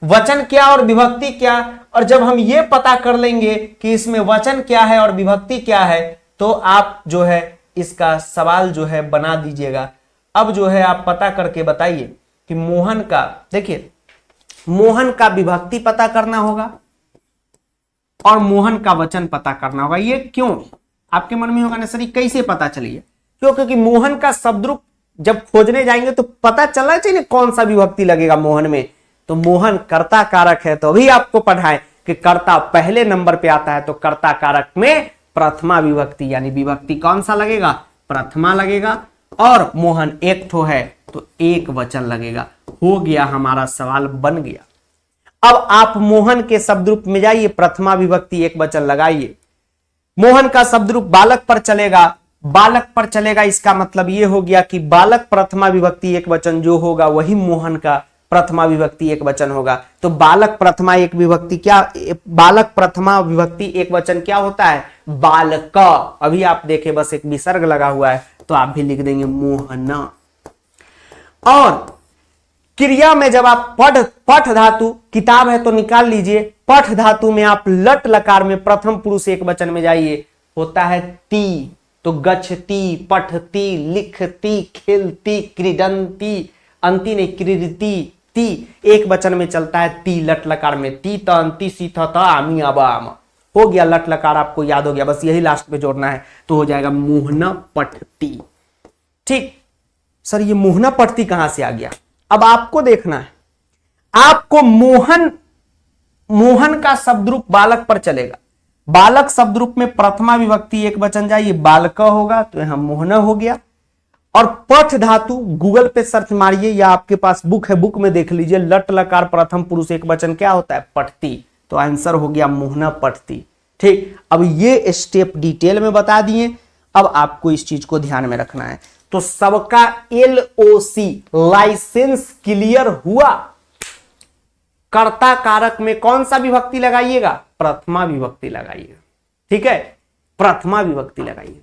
वचन क्या और विभक्ति क्या। और जब हम ये पता कर लेंगे कि इसमें वचन क्या है और विभक्ति क्या है, तो आप जो है इसका सवाल जो है बना दीजिएगा। अब जो है आप पता करके बताइए कि मोहन का, देखिए मोहन का विभक्ति पता करना होगा और मोहन का वचन पता करना होगा। ये क्यों, आपके मन में होगा ना सर ये कैसे पता चलिए, क्यों, क्योंकि मोहन का शब्द रूप जब खोजने जाएंगे तो पता चलना चाहिए कौन सा विभक्ति लगेगा मोहन में। तो मोहन कर्ता कारक है, तो अभी आपको पढ़ाएं कि कर्ता पहले नंबर पे आता है, तो कर्ता कारक में प्रथमा विभक्ति यानी विभक्ति कौन सा लगेगा, प्रथमा लगेगा, और मोहन एक ठो है तो एक वचन लगेगा। हो गया, हमारा सवाल बन गया। अब आप मोहन के शब्द रूप में जाइए, प्रथमा विभक्ति एक वचन लगाइए। मोहन का शब्द रूप बालक पर चलेगा, बालक पर चलेगा, इसका मतलब यह हो गया कि बालक प्रथमा विभक्ति एक वचन जो होगा वही मोहन का प्रथमा विभक्ति एक वचन होगा। तो बालक प्रथमा एक विभक्ति क्या, बालक प्रथमा विभक्ति एक वचन क्या होता है, बालक। अभी आप देखें बस एक विसर्ग लगा हुआ है तो आप भी लिख देंगे मोहना। और क्रिया में जब आप पठ धातु, किताब है तो निकाल लीजिए, पठ धातु में आप लट लकार में प्रथम पुरुष एक वचन में जाइए, होता है ती, तो गच्छति, पठती, लिखती, खेलती, क्रीडंती, अंति नहीं क्रीडती, ती एक वचन में चलता है, ती लट लकार में, ती तंती सीथ आमी अबाम। हो गया, लट लकार आपको याद हो गया, बस यही लास्ट में जोड़ना है तो हो जाएगा मोहना पठती। ठीक, सर ये मोहना पठती कहां से आ गया, अब आपको देखना है। आपको मोहन, मोहन का शब्द रूप बालक पर चलेगा, बालक शब्द रूप में प्रथमा विभक्ति एक वचन जाइए, बालक होगा तो यहां मोहना हो गया। और पठ धातु गूगल पे सर्च मारिए या आपके पास बुक है बुक में देख लीजिए, लट लकार प्रथम पुरुष एक वचन क्या होता है, पठती, तो आंसर हो गया मोहना पठती। ठीक, अब ये स्टेप डिटेल में बता दिए, अब आपको इस चीज को ध्यान में रखना है। तो सबका LOC लाइसेंस क्लियर हुआ। कर्ता कारक में कौन सा विभक्ति लगाइएगा, प्रथमा विभक्ति लगाइएगा। ठीक है, प्रथमा विभक्ति लगाइएगा।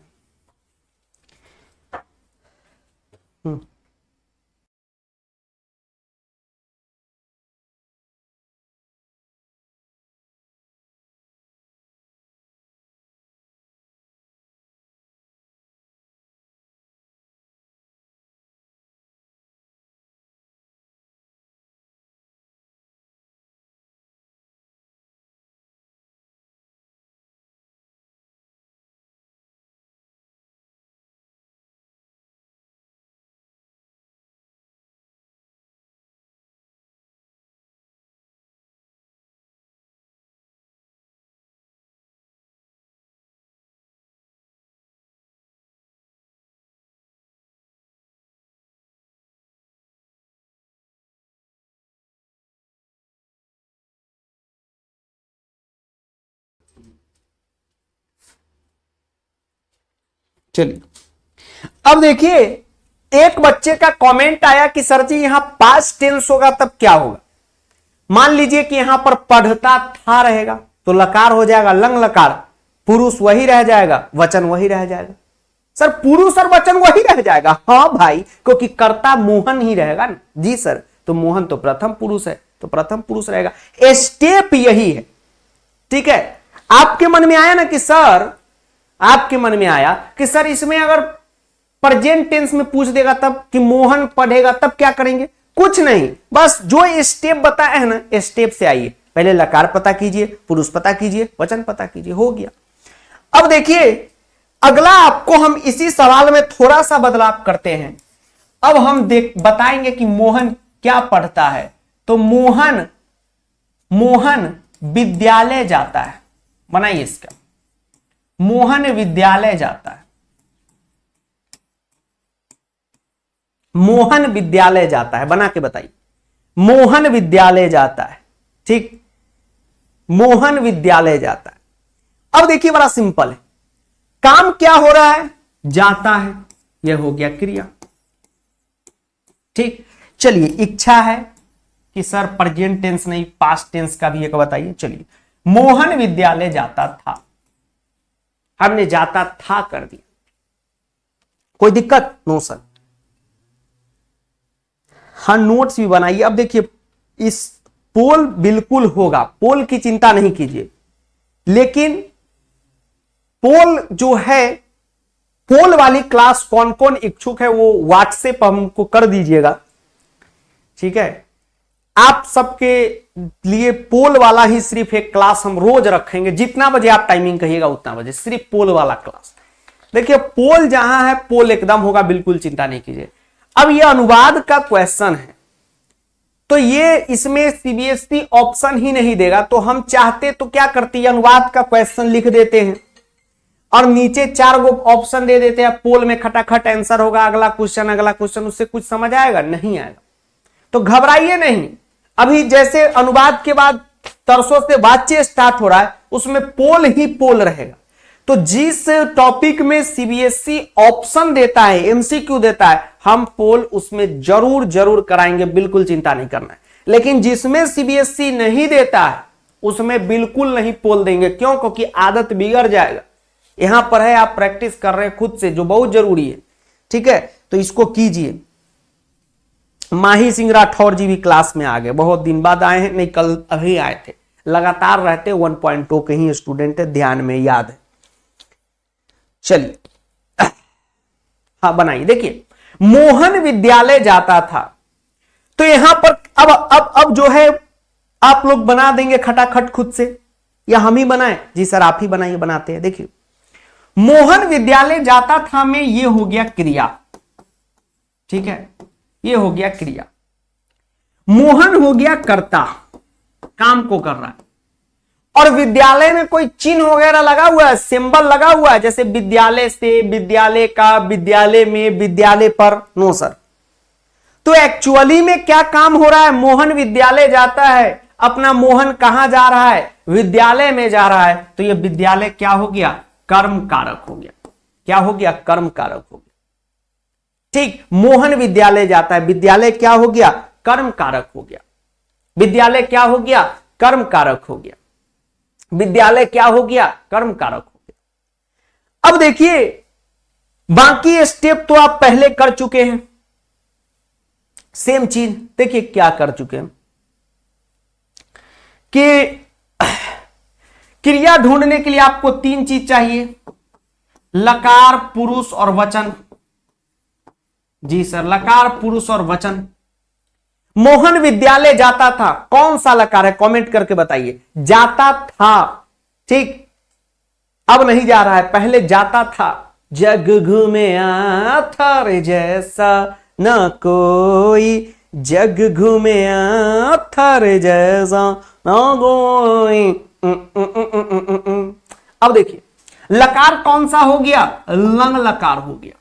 चलिए अब देखिए, एक बच्चे का कमेंट आया कि सर जी यहां पास्ट टेंस होगा तब क्या होगा। मान लीजिए कि यहां पर पढ़ता था रहेगा तो लकार हो जाएगा लंग लकार, पुरुष वही रह जाएगा, वचन वही रह जाएगा। सर पुरुष और वचन वही रह जाएगा? हाँ भाई, क्योंकि कर्ता मोहन ही रहेगा ना। जी सर, तो मोहन तो प्रथम पुरुष है, तो प्रथम पुरुष रहेगा। स्टेप यही है, ठीक है। आपके मन में आया ना कि सर, आपके मन में आया कि सर इसमें अगर प्रेजेंट टेंस में पूछ देगा तब, कि मोहन पढ़ेगा तब क्या करेंगे? कुछ नहीं, बस जो स्टेप बताया है ना, स्टेप से आइए। पहले लकार पता कीजिए, पुरुष पता कीजिए, वचन पता कीजिए, हो गया। अब देखिए अगला, आपको हम इसी सवाल में थोड़ा सा बदलाव करते हैं। अब हम बताएंगे कि मोहन क्या पढ़ता है। तो मोहन विद्यालय जाता है, बनाइए इसका, मोहन विद्यालय जाता है, मोहन विद्यालय जाता है, बना के बताइए। मोहन विद्यालय जाता है, ठीक, मोहन विद्यालय जाता है। अब देखिए बड़ा सिंपल है, काम क्या हो रहा है? जाता है, यह हो गया क्रिया, ठीक। चलिए इच्छा है कि सर प्रेजेंट टेंस नहीं पास्ट टेंस का भी एक बताइए। चलिए, मोहन विद्यालय जाता था, हमने जाता था कर दिया, कोई दिक्कत? No sir. हाँ नोट्स भी बनाइए। अब देखिए इस पोल बिल्कुल होगा, पोल की चिंता नहीं कीजिए, लेकिन पोल जो है, पोल वाली क्लास कौन कौन इच्छुक है वो व्हाट्सएप हमको कर दीजिएगा, ठीक है। आप सबके लिए पोल वाला ही सिर्फ एक क्लास हम रोज रखेंगे, जितना बजे आप टाइमिंग कहिएगा उतना बजे, सिर्फ पोल वाला क्लास। देखिए पोल जहां है पोल एकदम होगा, बिल्कुल चिंता नहीं कीजिए। अब यह अनुवाद का क्वेश्चन है, तो ये इसमें सीबीएसई ऑप्शन ही नहीं देगा, तो हम चाहते तो क्या करते हैं, अनुवाद का क्वेश्चन लिख देते हैं और नीचे 4 गो ऑप्शन दे देते हैं, पोल में खटाखट आंसर होगा, अगला क्वेश्चन अगला क्वेश्चन, उससे कुछ समझ आएगा? नहीं आएगा। तो घबराइए नहीं, अभी जैसे अनुवाद के बाद तरसों से वाच्य स्टार्ट हो रहा है, उसमें पोल ही पोल रहेगा। तो जिस टॉपिक में सीबीएसई ऑप्शन देता है, एमसीक्यू देता है, हम पोल उसमें जरूर जरूर कराएंगे, बिल्कुल चिंता नहीं करना है। लेकिन जिसमें सीबीएसई नहीं देता है उसमें बिल्कुल नहीं पोल देंगे। क्यों? क्योंकि आदत बिगड़ जाएगा। यहां पर है आप प्रैक्टिस कर रहे हैं खुद से, जो बहुत जरूरी है, ठीक है। तो इसको कीजिए। माही सिंह राठौर जी भी क्लास में आ गए, बहुत दिन बाद आए हैं, नहीं कल अभी आए थे। लगातार रहते 1.2 के ही स्टूडेंट है, ध्यान में याद है। चलिए हाँ बनाइए। देखिए मोहन विद्यालय जाता था, तो यहां पर अब जो है आप लोग बना देंगे खटाखट खुद से, या हम ही बनाएं? जी सर आप ही बनाइए, बनाते हैं। देखिए मोहन विद्यालय जाता था में ये हो गया क्रिया, ठीक है, ये हो गया क्रिया। मोहन हो गया कर्ता, काम को कर रहा है, और विद्यालय में कोई चिन्ह वगैरह लगा हुआ है, सिंबल लगा हुआ है, जैसे विद्यालय से, विद्यालय का, विद्यालय में, विद्यालय पर? No sir. तो एक्चुअली में क्या काम हो रहा है? मोहन विद्यालय जाता है, अपना मोहन कहां जा रहा है? विद्यालय में जा रहा है। तो ये विद्यालय क्या हो गया? कर्म कारक हो गया। क्या हो गया? कर्म कारक हो गया, ठीक। मोहन विद्यालय जाता है, विद्यालय क्या हो गया? कर्म कारक हो गया। विद्यालय क्या हो गया? कर्म कारक हो गया। विद्यालय क्या हो गया? कर्म कारक हो गया। अब देखिए बाकी स्टेप तो आप पहले कर चुके हैं, सेम चीज देखिए क्या कर चुके हैं कि क्रिया ढूंढने के लिए आपको 3 चीज चाहिए, लकार, पुरुष और वचन। जी सर, लकार, पुरुष और वचन। मोहन विद्यालय जाता था, कौन सा लकार है? कमेंट करके बताइए। जाता था, ठीक, अब नहीं जा रहा है, पहले जाता था। जग घूमया थारे जैसा न कोई, जग घूमया थारे जैसा न कोई। अब देखिए लकार कौन सा हो गया? लंग लकार हो गया।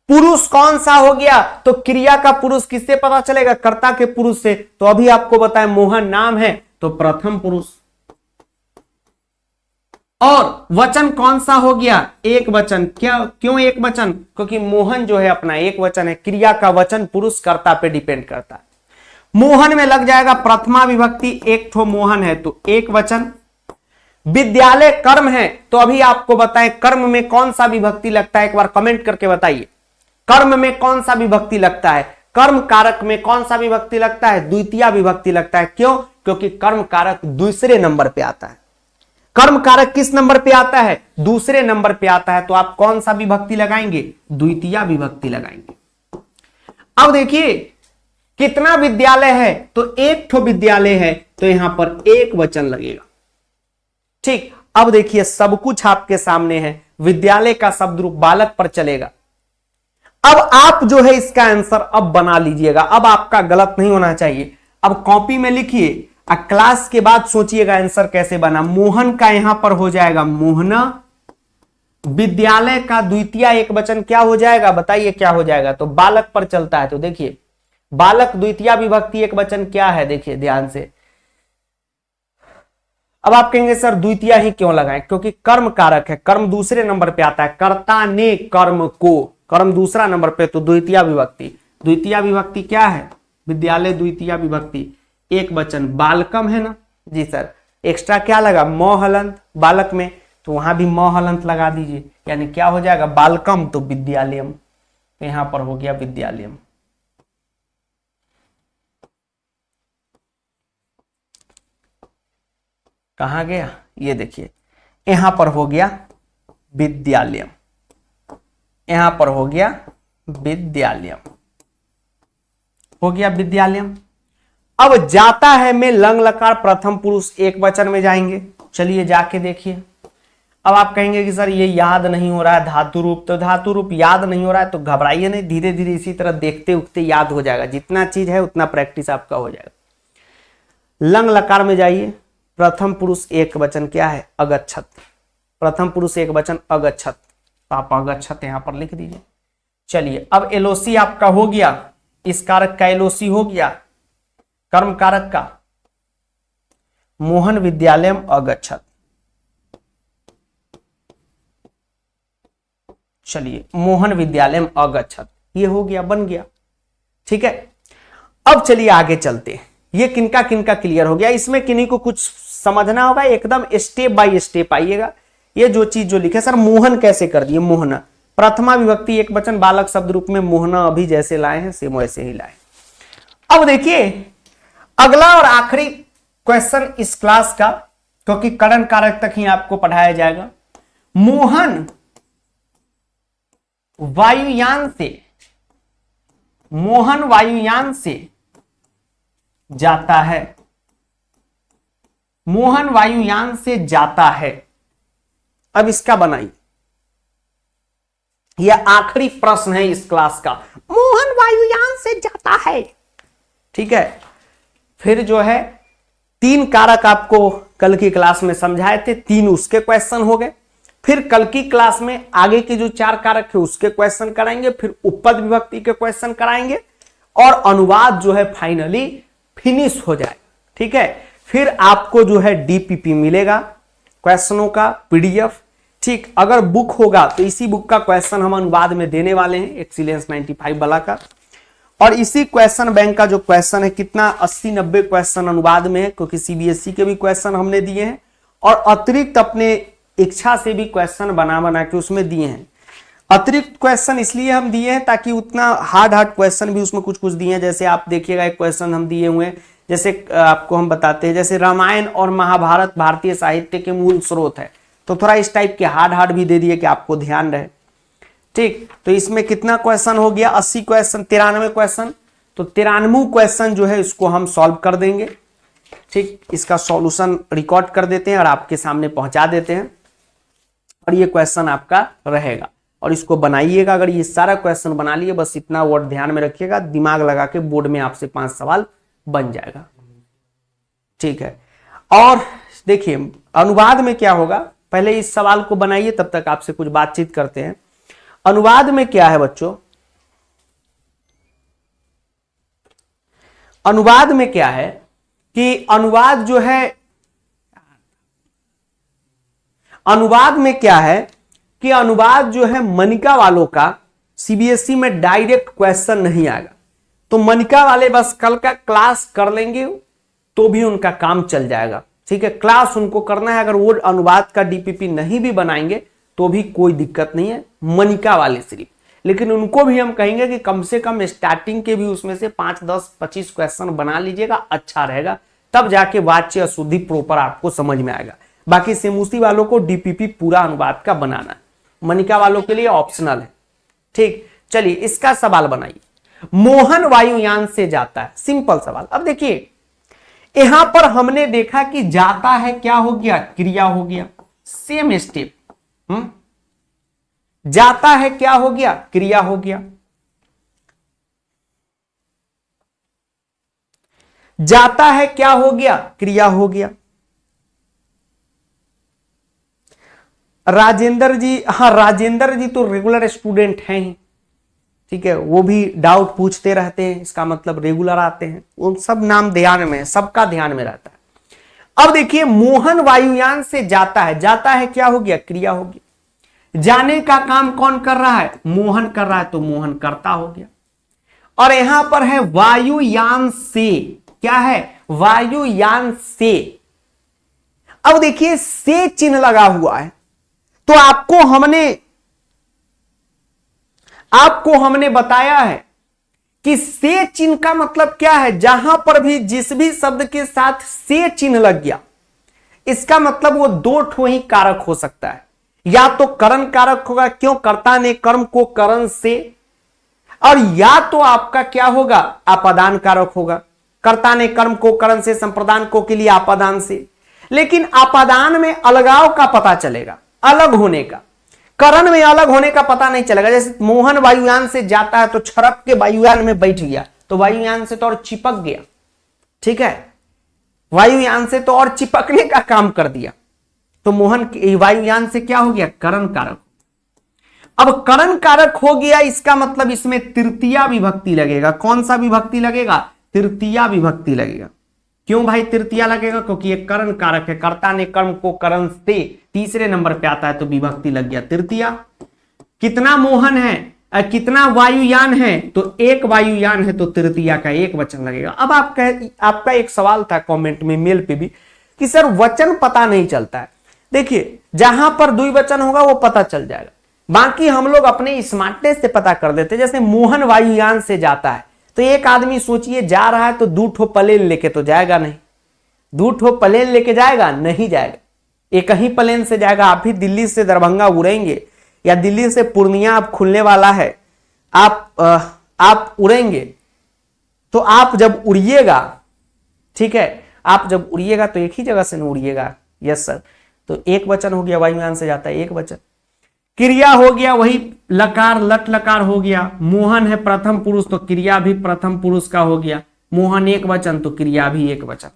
पुरुष कौन सा हो गया? तो क्रिया का पुरुष किससे पता चलेगा? कर्ता के पुरुष से। तो अभी आपको बताएं मोहन नाम है तो प्रथम पुरुष, और वचन कौन सा हो गया? एक वचन। क्या, क्यों एक वचन? क्योंकि मोहन जो है अपना एक वचन है, क्रिया का वचन पुरुष कर्ता पे डिपेंड करता है। मोहन में लग जाएगा प्रथमा विभक्ति, एक ठो मोहन है तो एक वचन। विद्यालय कर्म है तो अभी आपको बताएं कर्म में कौन सा विभक्ति लगता है, एक बार कमेंट करके बताइए। कर्म में कौन सा विभक्ति लगता है? कर्म कारक में कौन सा विभक्ति लगता है? द्वितीय विभक्ति लगता है। क्यों? क्योंकि कर्म कारक दूसरे नंबर पे आता है। कर्म कारक किस नंबर पे आता है? दूसरे नंबर पे आता है। तो आप कौन सा विभक्ति लगाएंगे? द्वितीय विभक्ति लगाएंगे। अब देखिए कितना विद्यालय है, तो एक ठो विद्यालय है तो यहां पर एक वचन लगेगा। ठीक, अब देखिए सब कुछ आपके सामने है, विद्यालय का शब्द रूप बालक पर चलेगा। अब आप जो है इसका आंसर अब बना लीजिएगा, अब आपका गलत नहीं होना चाहिए। अब कॉपी में लिखिए, क्लास के बाद सोचिएगा आंसर कैसे बना। मोहन का यहां पर हो जाएगा मोहना, विद्यालय का द्वितीय एक वचन क्या हो जाएगा? बताइए क्या हो जाएगा? तो बालक पर चलता है। तो देखिए बालक द्वितीय विभक्ति एक वचन क्या है? देखिए ध्यान से। अब आप कहेंगे सर द्वितीय ही क्यों लगाएं? क्योंकि कर्म कारक है, कर्म दूसरे नंबर पे आता है। कर्ता ने कर्म को, कर्म दूसरा नंबर पे, तो द्वितीय विभक्ति। द्वितीय विभक्ति क्या है? विद्यालय द्वितीय विभक्ति एक वचन, बालकम है ना जी सर। एक्स्ट्रा क्या लगा? म हलंत बालक में, तो वहां भी म हलंत लगा दीजिए, यानी क्या हो जाएगा? बालकम तो विद्यालयम, तो यहां पर हो गया विद्यालयम। कहां गया? ये देखिए यहां पर हो गया विद्यालयम, यहां पर हो गया विद्यालयम, हो गया विद्यालयम। अब जाता है में लंग लकार प्रथम पुरुष एक वचन में जाएंगे। चलिए जाके देखिए। अब आप कहेंगे कि सर ये याद नहीं हो रहा है धातु रूप, तो धातु रूप याद नहीं हो रहा है तो घबराइए नहीं, धीरे धीरे इसी तरह देखते उठते याद हो जाएगा। जितना चीज है उतना प्रैक्टिस आपका हो जाएगा। लंग लकार में जाइए, प्रथम पुरुष एक वचन क्या है? अगच्छत। प्रथम पुरुष एक वचन अगच्छत, तो आप अगच्छत यहां पर लिख दीजिए। चलिए अब एलओसी आपका हो गया, इस कारक का एलओसी हो गया, कर्म कारक का मोहन विद्यालयम अगच्छत। चलिए मोहन विद्यालयम अगच्छत, ये हो गया, बन गया। ठीक है, अब चलिए आगे चलते हैं। ये किनका किनका क्लियर हो गया? इसमें किन्हीं को कुछ समझना होगा, एकदम स्टेप बाय स्टेप आइएगा। ये जो चीज जो लिखे सर मोहन कैसे कर दिए? मोहना प्रथमा विभक्ति एक वचन, बालक शब्द रूप में मोहना अभी जैसे लाए हैं सेम वैसे ही लाए। अब देखिए अगला और आखिरी क्वेश्चन इस क्लास का, क्योंकि करण कारक तक ही आपको पढ़ाया जाएगा। मोहन वायुयान से, मोहन वायुयान से जाता है, मोहन वायुयान से जाता है। अब इसका बनाइए, यह आखिरी प्रश्न है इस क्लास का। मोहन वायुयान से जाता है, ठीक है। फिर जो है तीन कारक आपको कल की क्लास में समझाए थे, तीन उसके क्वेश्चन हो गए। फिर कल की क्लास में आगे के जो चार कारक है उसके क्वेश्चन कराएंगे, फिर उपपद विभक्ति के क्वेश्चन कराएंगे और अनुवाद जो है फाइनली फिनिश हो जाए। ठीक है, फिर आपको जो है डीपीपी मिलेगा क्वेश्चनों का पीडीएफ। ठीक, अगर बुक होगा तो इसी बुक का क्वेश्चन हम अनुवाद में देने वाले हैं, एक्सीलेंस 95 वाला का। और इसी क्वेश्चन बैंक का जो क्वेश्चन है कितना 80-90 क्वेश्चन अनुवाद में है, क्योंकि सीबीएसई के भी क्वेश्चन हमने दिए हैं और अतिरिक्त अपने इच्छा से भी क्वेश्चन बना बना के उसमें दिए हैं। अतिरिक्त क्वेश्चन इसलिए हम दिए हैं ताकि उतना हार्ड क्वेश्चन भी उसमें कुछ कुछ दिए हैं। जैसे आप देखिएगा एक क्वेश्चन हम दिए हुए हैं, जैसे आपको हम बताते हैं, जैसे रामायण और महाभारत भारतीय साहित्य के मूल स्रोत है, तो थोड़ा इस टाइप के हार्ड भी दे दिए कि आपको ध्यान रहे। ठीक, तो इसमें कितना क्वेश्चन हो गया? 80 क्वेश्चन, 93 क्वेश्चन। तो 93 क्वेश्चन जो है इसको हम सॉल्व कर देंगे। ठीक, इसका सॉल्यूशन रिकॉर्ड कर देते हैं और आपके सामने पहुंचा देते हैं और ये क्वेश्चन आपका रहेगा और इसको बनाइएगा। अगर ये सारा क्वेश्चन बना लिए, बस इतना वर्ड ध्यान में रखिएगा, दिमाग लगा के बोर्ड में आपसे 5 सवाल बन जाएगा। ठीक है, और देखिए अनुवाद में क्या होगा, पहले इस सवाल को बनाइए, तब तक आपसे कुछ बातचीत करते हैं। अनुवाद में क्या है बच्चों? अनुवाद में क्या है कि अनुवाद जो है, अनुवाद में क्या है कि अनुवाद जो है मनिका वालों का सीबीएसई में डायरेक्ट क्वेश्चन नहीं आएगा, तो मनिका वाले बस कल का क्लास कर लेंगे तो भी उनका काम चल जाएगा। ठीक है, क्लास उनको करना है, अगर वो अनुवाद का डीपीपी नहीं भी बनाएंगे तो भी कोई दिक्कत नहीं है, मनिका वाले सिर्फ। लेकिन उनको भी हम कहेंगे कि कम से कम स्टार्टिंग के भी उसमें से 5, 10, 25 क्वेश्चन बना लीजिएगा, अच्छा रहेगा, तब जाके वाच्य अशुद्धि प्रॉपर आपको समझ में आएगा। बाकी सेमुसी वालों को डीपीपी पूरा अनुवाद का बनाना है, मनिका वालों के लिए ऑप्शनल है। ठीक, चलिए इसका सवाल बनाइए। मोहन वायुयान से जाता है, सिंपल सवाल। अब देखिए यहां पर हमने देखा कि जाता है क्या हो गया, क्रिया हो गया, सेम स्टेप। जाता है क्या हो गया, क्रिया हो गया। जाता है क्या हो गया, क्रिया हो गया। राजेंद्र जी, हाँ राजेंद्र जी तो रेगुलर स्टूडेंट हैं ही, ठीक है, वो भी डाउट पूछते रहते हैं, इसका मतलब रेगुलर आते हैं, उन सब नाम ध्यान में है, सबका ध्यान में रहता है। अब देखिए मोहन वायुयान से जाता है, जाता है क्या हो गया, क्रिया हो गया। जाने का काम कौन कर रहा है, मोहन कर रहा है, तो मोहन कर्ता हो गया। और यहां पर है वायुयान से, क्या है, वायुयान से। अब देखिए से चिन्ह लगा हुआ है, तो आपको हमने बताया है कि से चिन्ह का मतलब क्या है, जहां पर भी जिस भी शब्द के साथ से चिन्ह लग गया, इसका मतलब वो दो ठो ही कारक हो सकता है, या तो करण कारक होगा, क्यों, कर्ता ने कर्म को करण से, और या तो आपका क्या होगा, आपादान कारक होगा, कर्ता ने कर्म को करण से, संप्रदान को के लिए आपादान से। लेकिन आपादान में अलगाव का पता चलेगा, अलग होने का, करण में अलग होने का पता नहीं चलेगा। जैसे मोहन वायुयान से जाता है तो छड़क के वायुयान में बैठ गया, तो वायुयान से तो और चिपक गया, ठीक है, वायुयान से तो और चिपकने का काम कर दिया, तो मोहन वायुयान से क्या हो गया, करण कारक। अब करण कारक हो गया, इसका मतलब इसमें तृतीया विभक्ति लगेगा। कौन सा विभक्ति लगेगा, तृतीया विभक्ति लगेगा। क्यों भाई तृतीया लगेगा, क्योंकि ये करण कारक है, कर्ता ने कर्म को करण से तीसरे नंबर पे आता है, तो विभक्ति लग गया तृतीया। कितना मोहन है, कितना वायुयान है, तो एक वायुयान है, तो तृतीया का एक वचन लगेगा। अब आपका एक सवाल था कमेंट में, मेल पे भी, कि सर वचन पता नहीं चलता है। देखिए जहां पर द्विवचन होगा वो पता चल जाएगा, बाकी हम लोग अपने स्मार्टनेस से पता कर देते। जैसे मोहन वायुयान से जाता है, तो एक आदमी सोचिए जा रहा है तो 2 ठो प्लेन लेके तो जाएगा नहीं, 2 ठो प्लेन लेके जाएगा, नहीं जाएगा, एक ही प्लेन से जाएगा। आप ही दिल्ली से दरभंगा उड़ेंगे, या दिल्ली से पूर्णिया आप खुलने वाला है, आप उड़ेंगे, तो आप जब उड़िएगा, ठीक है, आप जब उड़िएगा तो एक ही जगह से न उड़िएगा, यस सर, तो एक वचन हो गया, वायुयान से जाता है एक वचन। क्रिया हो गया वही लकार, लट लकार हो गया। मोहन है प्रथम पुरुष, तो क्रिया भी प्रथम पुरुष का हो गया। मोहन एक वचन, तो क्रिया भी एक वचन,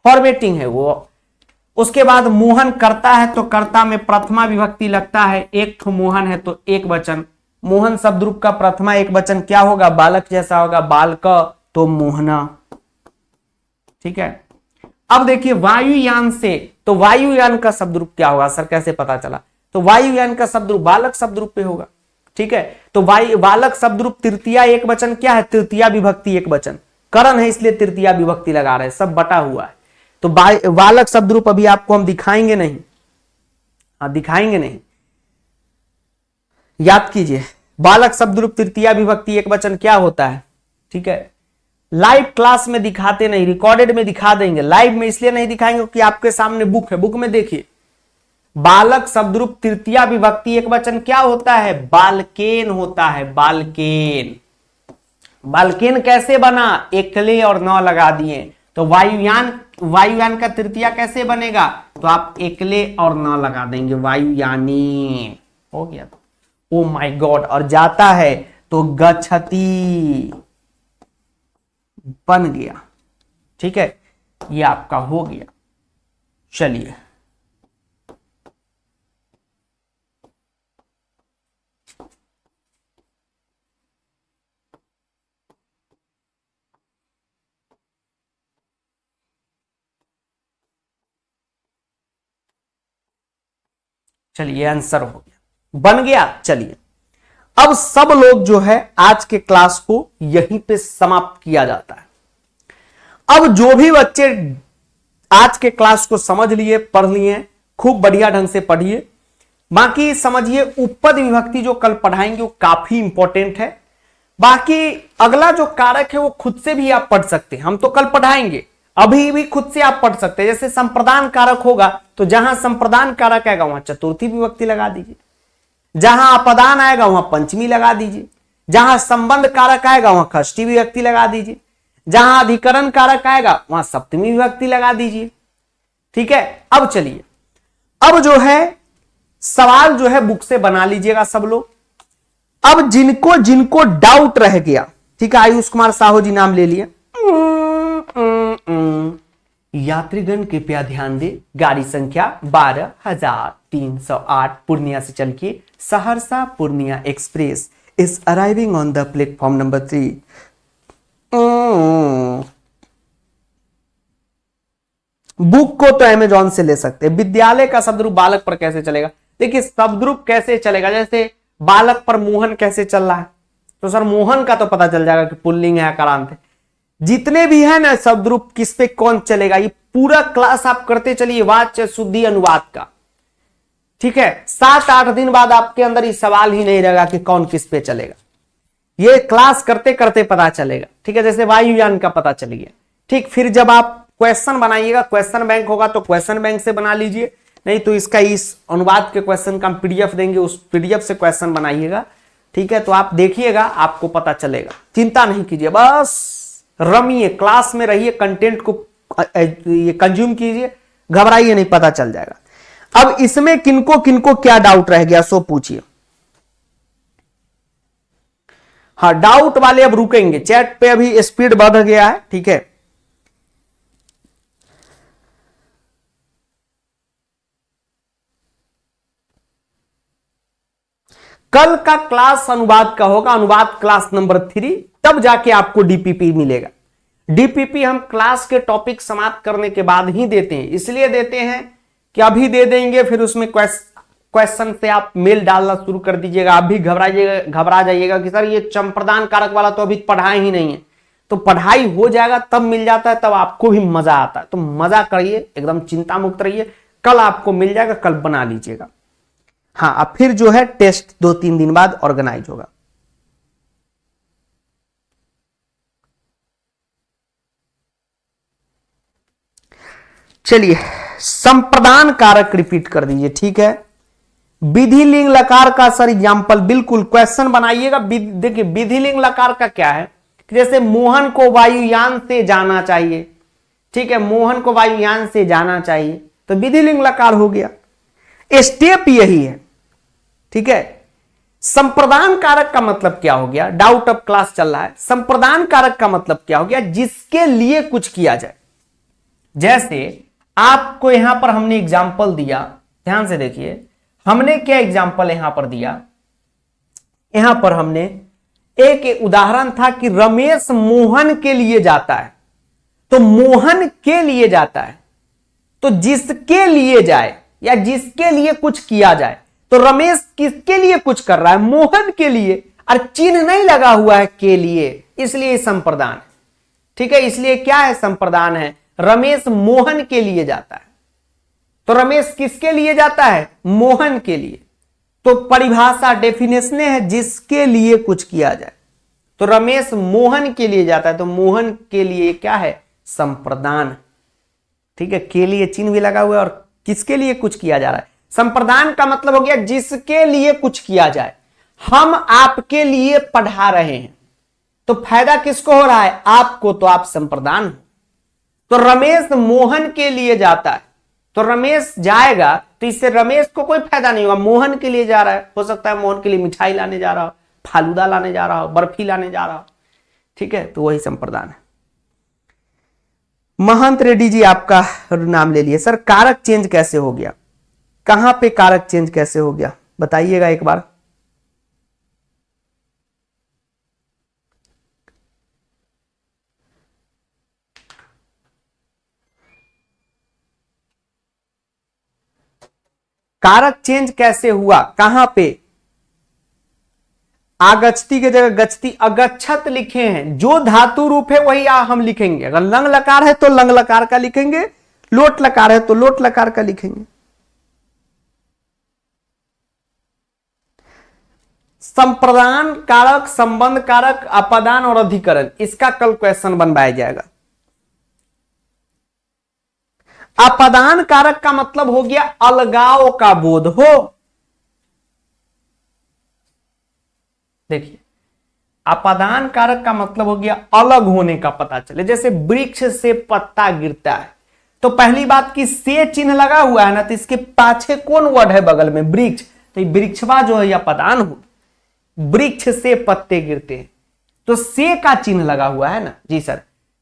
फॉर्मेटिंग है वो। उसके बाद मोहन करता है, तो कर्ता में प्रथमा विभक्ति लगता है, एक ठो मोहन है तो एक वचन। मोहन शब्द रूप का प्रथमा एक वचन क्या होगा, बालक जैसा होगा, बालक, तो मोहना, ठीक है। अब देखिए वायुयान से, तो वायुयान का शब्द रूप क्या होगा, सर कैसे पता चला, तो वायुयान का शब्द रूप बालक शब्द रूप पे होगा, ठीक है। तो बालक शब्द रूप तृतीया एक वचन क्या है, तृतीया विभक्ति एक वचन, करण है इसलिए तृतीया विभक्ति लगा रहे हैं, सब बटा हुआ है। तो बालक शब्द रूप अभी आपको हम दिखाएंगे नहीं, हाँ दिखाएंगे नहीं, याद कीजिए, बालक शब्द रूप तृतीया विभक्ति एक वचन क्या होता है, ठीक है। लाइव क्लास में दिखाते नहीं, रिकॉर्डेड में दिखा देंगे, लाइव में इसलिए नहीं दिखाएंगे कि आपके सामने बुक है, बुक में देखिए बालक शब्द रूप तृतीया विभक्ति एक वचन क्या होता है, बालकेन होता है, बालकेन। बालकेन कैसे बना, एकले और नौ लगा दिए, तो वायुयान का तृतीया कैसे बनेगा, तो आप एकले और नौ लगा देंगे, वायुयानी हो गया। ओ माय गॉड, और जाता है तो गच्छति बन गया, ठीक है, ये आपका हो गया। चलिए चलिए आंसर हो गया, बन गया। चलिए अब सब लोग जो है आज के क्लास को यहीं पे समाप्त किया जाता है। अब जो भी बच्चे आज के क्लास को समझ लिए, पढ़ लिए, खूब बढ़िया ढंग से पढ़िए। बाकी समझिए उपपद विभक्ति जो कल पढ़ाएंगे वो काफी इंपॉर्टेंट है। बाकी अगला जो कारक है वो खुद से भी आप पढ़ सकते हैं, हम तो कल पढ़ाएंगे, अभी भी खुद से आप पढ़ सकते हैं। जैसे संप्रदान कारक होगा तो जहां संप्रदान कारक आएगा वहां चतुर्थी विभक्ति लगा दीजिए, जहां अपदान आएगा वहां पंचमी लगा दीजिए, जहां संबंध कारक आएगा वहां षष्ठी विभक्ति लगा दीजिए, जहां अधिकरण कारक आएगा वहां सप्तमी विभक्ति लगा दीजिए। ठीक है, अब चलिए, अब जो है सवाल जो है बुक से बना लीजिएगा सब लोग। अब जिनको जिनको डाउट रह गया, ठीक है, आयुष कुमार साहू जी नाम ले लिए। यात्रीगण कृपया ध्यान दे, गाड़ी संख्या 12,308 पूर्णिया से चल के Saharsa Purnia express is arriving on the platform number 3। Book को तो अमेजॉन से ले सकते हैं। विद्यालय का शब्दरूप बालक पर कैसे चलेगा? देखिए शब्दरूप कैसे चलेगा, जैसे बालक पर मोहन कैसे चल रहा है, तो सर मोहन का तो पता चल जाएगा कि पुल्लिंग है आकारांत है। जितने भी है ना शब्दरूप किस पे कौन चलेगा, ये पूरा क्लास आप करते चलिए वाच्य शुद्धि अनुवाद का। ठीक है, 7-8 दिन बाद आपके अंदर ये सवाल ही नहीं रहेगा कि कौन किस पे चलेगा, ये क्लास करते करते पता चलेगा। ठीक है, जैसे वायुयान का पता चल गया। ठीक, फिर जब आप क्वेश्चन बनाइएगा, क्वेश्चन बैंक होगा तो क्वेश्चन बैंक से बना लीजिए, नहीं तो इसका इस अनुवाद के क्वेश्चन का हम पीडीएफ देंगे, उस पीडीएफ से क्वेश्चन बनाइएगा। ठीक है, तो आप देखिएगा आपको पता चलेगा, चिंता नहीं कीजिए, बस रमिए, क्लास में रहिए, कंटेंट को ये कंज्यूम कीजिए, घबराइए नहीं, पता चल जाएगा। अब इसमें किनको किनको क्या डाउट रह गया सो पूछिए। हाँ, डाउट वाले अब रुकेंगे, चैट पे अभी स्पीड बढ़ गया है। ठीक है, कल का क्लास अनुवाद का होगा, अनुवाद क्लास नंबर 3, तब जाके आपको डीपीपी मिलेगा। डीपीपी हम क्लास के टॉपिक समाप्त करने के बाद ही देते हैं, इसलिए देते हैं कि अभी दे देंगे फिर उसमें क्वेश्चन से आप मेल डालना शुरू कर दीजिएगा, आप भी घबरा जाइएगा कि सर ये संप्रदान कारक वाला तो अभी पढ़ाई ही नहीं है। तो पढ़ाई हो जाएगा तब मिल जाता है, तब आपको भी मजा आता है। तो मजा करिए, एकदम चिंता मुक्त रहिए, कल आपको मिल जाएगा, कल बना लीजिएगा। हाँ, अब फिर जो है टेस्ट 2-3 दिन बाद ऑर्गेनाइज होगा। चलिए संप्रदान कारक रिपीट कर दीजिए। ठीक है, विधि लिंग लकार का सर एग्जाम्पल बिल्कुल क्वेश्चन बनाइएगा। देखिए विधि लिंग लकार का क्या है, जैसे मोहन को वायुयान से जाना चाहिए। ठीक है, मोहन को वायुयान से जाना चाहिए, तो विधि लिंग लकार हो गया, स्टेप यही है। ठीक है, संप्रदान कारक का मतलब क्या हो गया, डाउट ऑफ क्लास चल रहा है। संप्रदान कारक का मतलब क्या हो गया, जिसके लिए कुछ किया जाए। जैसे आपको यहां पर हमने एग्जाम्पल दिया, ध्यान से देखिए, हमने क्या एग्जाम्पल यहां पर दिया, यहां पर हमने एक उदाहरण था कि रमेश मोहन के लिए जाता है, तो मोहन के लिए जाता है, तो जिसके लिए जाए या जिसके लिए कुछ किया जाए, तो रमेश किसके लिए कुछ कर रहा है, मोहन के लिए, और चिन्ह नहीं लगा हुआ है के लिए, इसलिए संप्रदान है। ठीक है, इसलिए क्या है, संप्रदान है, रमेश मोहन के लिए जाता है। तो रमेश किसके लिए जाता है, मोहन के लिए, तो परिभाषा डेफिनेशन है जिसके लिए कुछ किया जाए। तो रमेश मोहन के लिए जाता है, तो मोहन के लिए क्या है, संप्रदान। ठीक है, के लिए चिन्ह भी लगा हुआ है और किसके लिए कुछ किया जा रहा है। संप्रदान का मतलब हो गया जिसके लिए कुछ किया जाए। हम आपके लिए पढ़ा रहे हैं, तो फायदा किसको हो रहा है, आपको, तो आप संप्रदान हो। तो रमेश मोहन के लिए जाता है, तो रमेश जाएगा, तो इससे रमेश को कोई फायदा नहीं होगा, मोहन के लिए जा रहा है, हो सकता है मोहन के लिए मिठाई लाने जा रहा हो, फालूदा लाने जा रहा हो, बर्फी लाने जा रहा हो। ठीक है, तो वही संप्रदान है। महंत रेड्डी जी आपका नाम ले लिए। सर कारक चेंज कैसे हो गया, कहां पे कारक चेंज कैसे हो गया, बताइएगा एक बार। कारक चेंज कैसे हुआ, कहां पे, आगच्छति की जगह गच्छति, अगच्छत लिखे हैं, जो धातु रूप है वही हम लिखेंगे। अगर लंग लकार है तो लंग लकार का लिखेंगे, लोट लकार है तो लोट लकार का लिखेंगे। संप्रदान कारक, संबंध कारक, अपदान और अधिकरण, इसका कल क्वेश्चन बनवाया जाएगा। अपदान कारक का मतलब हो गया अलगाव का बोध हो। देखिए, अपदान कारक का मतलब हो गया अलग होने का पता चले। जैसे वृक्ष से पत्ता गिरता है, तो पहली बात की से चिन्ह लगा हुआ है ना, तो इसके पाछे कौन वर्ड है बगल में, वृक्ष, तो वृक्षवा जो है यह अपदान हो। वृक्ष से पत्ते गिरते हैं तो से का चिन्ह लगा हुआ है ना जी सर,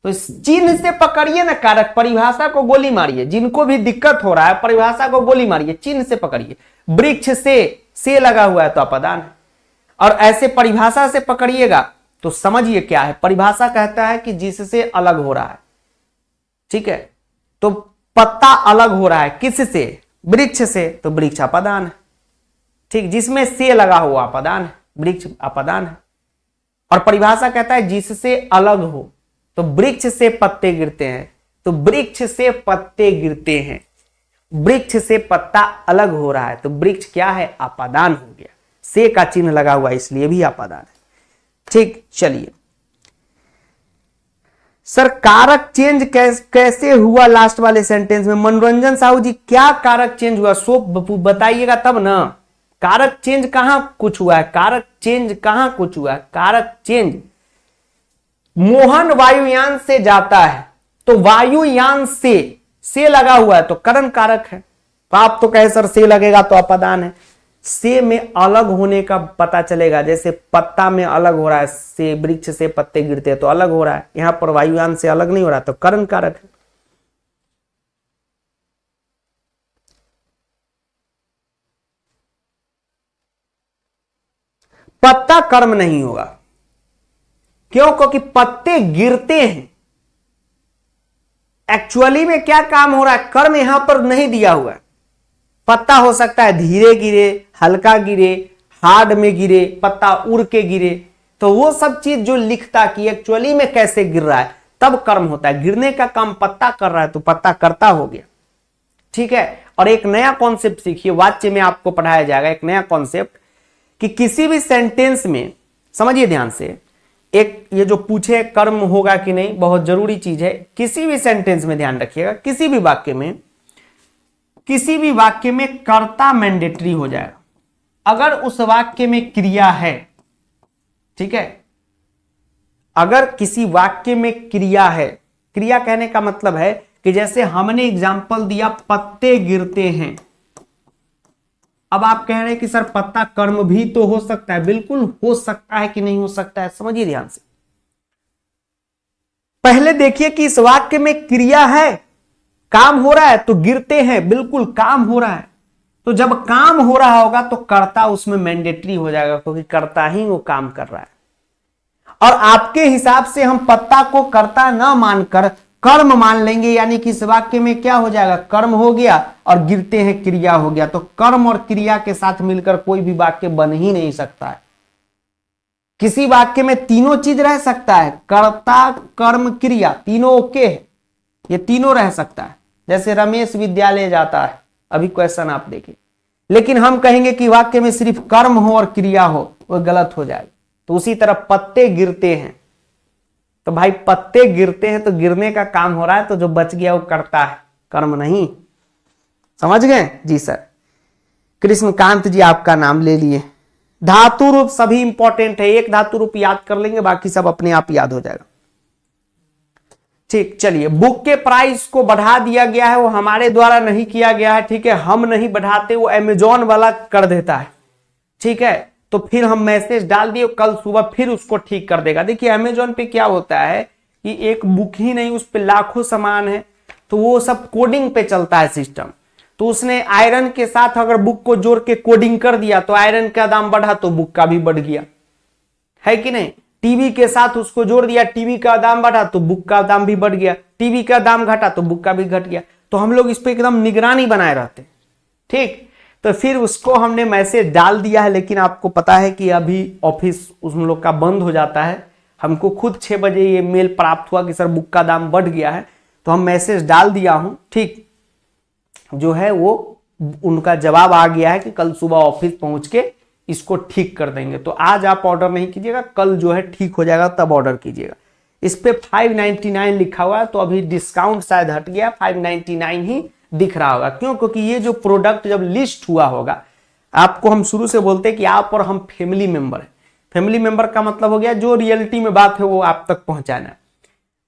तो इस चिन्ह से पकड़िए ना कारक, परिभाषा को गोली मारिए। जिनको भी दिक्कत हो रहा है परिभाषा को गोली मारिए, चिन्ह से पकड़िए। वृक्ष से लगा हुआ है तो अपदान है। और ऐसे परिभाषा से पकड़िएगा तो समझिए क्या है, परिभाषा कहता है कि जिससे अलग हो रहा है, ठीक है, तो पत्ता अलग हो रहा है किससे, वृक्ष से, तो वृक्ष अपदान है। ठीक, जिसमें से लगा हुआ अपदान है, वृक्ष अपदान है। और परिभाषा कहता है जिससे अलग हो, तो वृक्ष से पत्ते गिरते हैं, तो वृक्ष से पत्ते गिरते हैं, वृक्ष से पत्ता अलग हो रहा है, तो वृक्ष क्या है, अपदान हो गया। से का चिन्ह लगा हुआ इसलिए भी अपदान है। ठीक, चलिए सर कारक चेंज कैसे हुआ लास्ट वाले सेंटेंस में, मनोरंजन साहू जी क्या कारक चेंज हुआ, सो बताइएगा तब ना। कारक चेंज कहां कुछ हुआ है, कारक चेंज कहां कुछ हुआ है, कारक चेंज मोहन वायुयान से जाता है, तो वायुयान से लगा हुआ है तो करण कारक है। तो आप तो कहे सर से लगेगा तो अपदान है, से में अलग होने का पता चलेगा। जैसे पत्ता में अलग हो रहा है, से वृक्ष से पत्ते गिरते हैं तो अलग हो रहा है, यहां पर वायुयान से अलग नहीं हो रहा तो करण कारक है। पत्ता कर्म नहीं होगा, क्यों, क्योंकि पत्ते गिरते हैं। एक्चुअली में क्या काम हो रहा है, कर्म यहां पर नहीं दिया हुआ है। पत्ता हो सकता है धीरे गिरे, हल्का गिरे, हार्ड में गिरे, पत्ता उड़ के गिरे, तो वो सब चीज जो लिखता कि एक्चुअली में कैसे गिर रहा है तब कर्म होता है। गिरने का काम पत्ता कर रहा है तो पत्ता करता हो गया। ठीक है, और एक नया कॉन्सेप्ट सीखिए, वाच्य में आपको पढ़ाया जाएगा एक नया कॉन्सेप्ट कि किसी भी सेंटेंस में, समझिए ध्यान से, एक ये जो पूछे कर्म होगा कि नहीं बहुत जरूरी चीज है। किसी भी सेंटेंस में ध्यान रखिएगा, किसी भी वाक्य में कर्ता मैंडेटरी हो जाएगा अगर उस वाक्य में क्रिया है। ठीक है, अगर किसी वाक्य में क्रिया है, क्रिया कहने का मतलब है कि जैसे हमने एग्जाम्पल दिया पत्ते गिरते हैं, अब आप कह रहे हैं कि सर पत्ता कर्म भी तो हो सकता है, बिल्कुल हो सकता है कि नहीं हो सकता है, समझिए ध्यान से। पहले देखिए कि इस वाक्य में क्रिया है, काम हो रहा है तो गिरते हैं, बिल्कुल काम हो रहा है। तो जब काम हो रहा होगा तो कर्ता उसमें मैंडेटरी हो जाएगा, क्योंकि कर्ता ही वो काम कर रहा है। और आपके हिसाब से हम पत्ता को कर्ता ना मानकर कर्म मान लेंगे, यानी कि इस वाक्य में क्या हो जाएगा, कर्म हो गया और गिरते हैं क्रिया हो गया। तो कर्म और क्रिया के साथ मिलकर कोई भी वाक्य बन ही नहीं सकता है। किसी वाक्य में तीनों चीज रह सकता है, कर्ता कर्म क्रिया तीनों ओके है, ये तीनों रह सकता है। जैसे रमेश विद्यालय जाता है, अभी क्वेश्चन आप देखिए, लेकिन हम कहेंगे कि वाक्य में सिर्फ कर्म हो और क्रिया हो, वो गलत हो जाएगा। तो उसी तरह पत्ते गिरते हैं, तो भाई पत्ते गिरते हैं तो गिरने का काम हो रहा है, तो जो बच गया वो करता है, कर्म नहीं। समझ गए जी सर। कृष्णकांत जी आपका नाम ले लिए। धातु रूप सभी इंपॉर्टेंट है, एक धातु रूप याद कर लेंगे, बाकी सब अपने आप याद हो जाएगा। ठीक, चलिए बुक के प्राइस को बढ़ा दिया गया है, वो हमारे द्वारा नहीं किया गया है। ठीक है, हम नहीं बढ़ाते, वो अमेजॉन वाला कर देता है। ठीक है, तो फिर हम मैसेज डाल दिए, कल सुबह फिर उसको ठीक कर देगा। देखिए अमेजॉन पे क्या होता है कि एक बुक ही नहीं, उस पे लाखों सामान है, तो वो सब कोडिंग पे चलता है सिस्टम। तो उसने आयरन के साथ अगर बुक को जोड़ के कोडिंग कर दिया तो आयरन का दाम बढ़ा तो बुक का भी बढ़ गया, है कि नहीं। टीवी के साथ उसको जोड़ दिया, टीवी का दाम बढ़ा तो बुक का दाम भी बढ़ गया, टीवी का दाम घटा तो बुक का भी घट गया। तो हम लोग इस पे एकदम निगरानी बनाए रहते हैं। ठीक, तो फिर उसको हमने मैसेज डाल दिया है, लेकिन आपको पता है कि अभी ऑफिस उन लोग का बंद हो जाता है। हमको खुद 6 बजे ये मेल प्राप्त हुआ कि सर बुक का दाम बढ़ गया है, तो हम मैसेज डाल दिया हूं। ठीक जो है वो उनका जवाब आ गया है कि कल सुबह ऑफिस पहुंच के इसको ठीक कर देंगे। तो आज आप ऑर्डर नहीं कीजिएगा, कल जो है ठीक हो जाएगा तब ऑर्डर कीजिएगा। इस पे 599 लिखा हुआ है, तो अभी डिस्काउंट शायद हट गया, 599 ही दिख रहा होगा। क्यों? क्योंकि ये जो प्रोडक्ट जब लिस्ट हुआ होगा, आपको हम शुरू से बोलते हैं कि आप और हम फैमिली मेंबर है। फैमिली मेंबर का मतलब हो गया जो रियलिटी में बात है वो आप तक पहुंचाना है।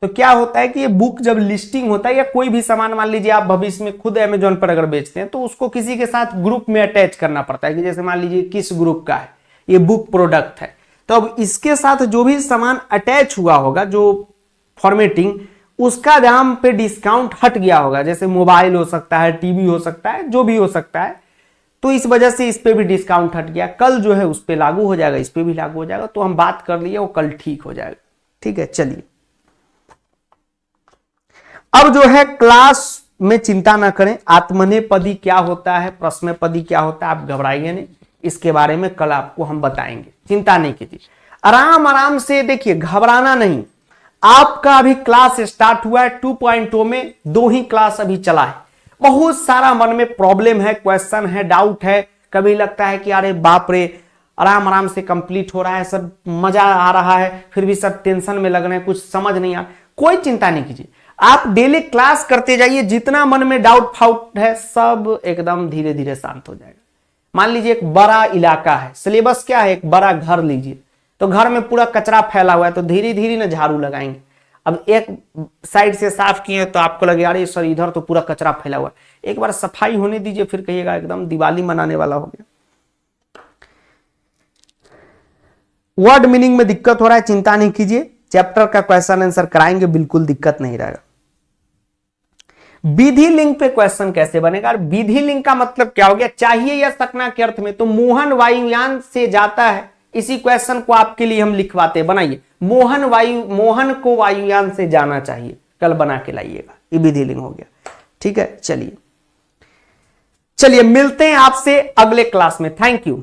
तो क्या होता है कि ये बुक जब लिस्टिंग होता है या कोई भी सामान, मान लीजिए आप भविष्य में खुद अमेजोन पर अगर बेचते हैं, तो उसको किसी के साथ ग्रुप में अटैच करना पड़ता है कि जैसे मान लीजिए किस ग्रुप का है ये बुक प्रोडक्ट है, तो अब इसके साथ जो भी सामान अटैच हुआ होगा, जो फॉर्मेटिंग, उसका दाम पे डिस्काउंट हट गया होगा। जैसे मोबाइल हो सकता है, टीवी हो सकता है, जो भी हो सकता है, तो इस वजह से इस पे भी डिस्काउंट हट गया। कल जो है उस पे लागू हो जाएगा, इस पे भी लागू हो जाएगा। तो हम बात कर लिए, वो कल ठीक हो जाएगा। ठीक है, चलिए अब जो है क्लास में चिंता ना करें, आत्मनेपदी क्या होता है, प्रश्नपदी क्या होता है, आप घबराइए नहीं, इसके बारे में कल आपको हम बताएंगे। चिंता नहीं कीजिए, आराम आराम से देखिए, घबराना नहीं। आपका अभी क्लास स्टार्ट हुआ है 2.0 में, 2 ही क्लास अभी चला है। बहुत सारा मन में प्रॉब्लम है, क्वेश्चन है, डाउट है। कभी लगता है कि अरे बाप रे, आराम आराम से कंप्लीट हो रहा है, सब मजा आ रहा है, फिर भी सब टेंशन में लग रहे हैं, कुछ समझ नहीं आ। कोई चिंता नहीं कीजिए, आप डेली क्लास करते जाइए। जितना मन में डाउट फाउट है सब एकदम धीरे धीरे शांत हो जाएगा। मान लीजिए एक बड़ा इलाका है, सिलेबस क्या है, एक बड़ा घर लीजिए, तो घर में पूरा कचरा फैला हुआ है, तो धीरे धीरे ना झाड़ू लगाएंगे। अब एक साइड से साफ किए तो आपको लगे अरे सर इधर तो पूरा कचरा फैला हुआ है, एक बार सफाई होने दीजिए, फिर कहिएगा एकदम दिवाली मनाने वाला हो गया। वर्ड मीनिंग में दिक्कत हो रहा है, चिंता नहीं कीजिए, चैप्टर का क्वेश्चन आंसर कराएंगे, बिल्कुल दिक्कत नहीं रहेगा। विधि लिंग पे क्वेश्चन कैसे बनेगा? विधि लिंग का मतलब क्या हो गया? चाहिए या सकना के अर्थ में, तो मोहन वायुयान से जाता है, इसी क्वेश्चन को आपके लिए हम लिखवाते हैं। बनाइए, मोहन को वायुयान से जाना चाहिए, कल बना के लाइएगा, ये विधि लिंग हो गया। ठीक है, चलिए मिलते हैं आपसे अगले क्लास में। Thank you.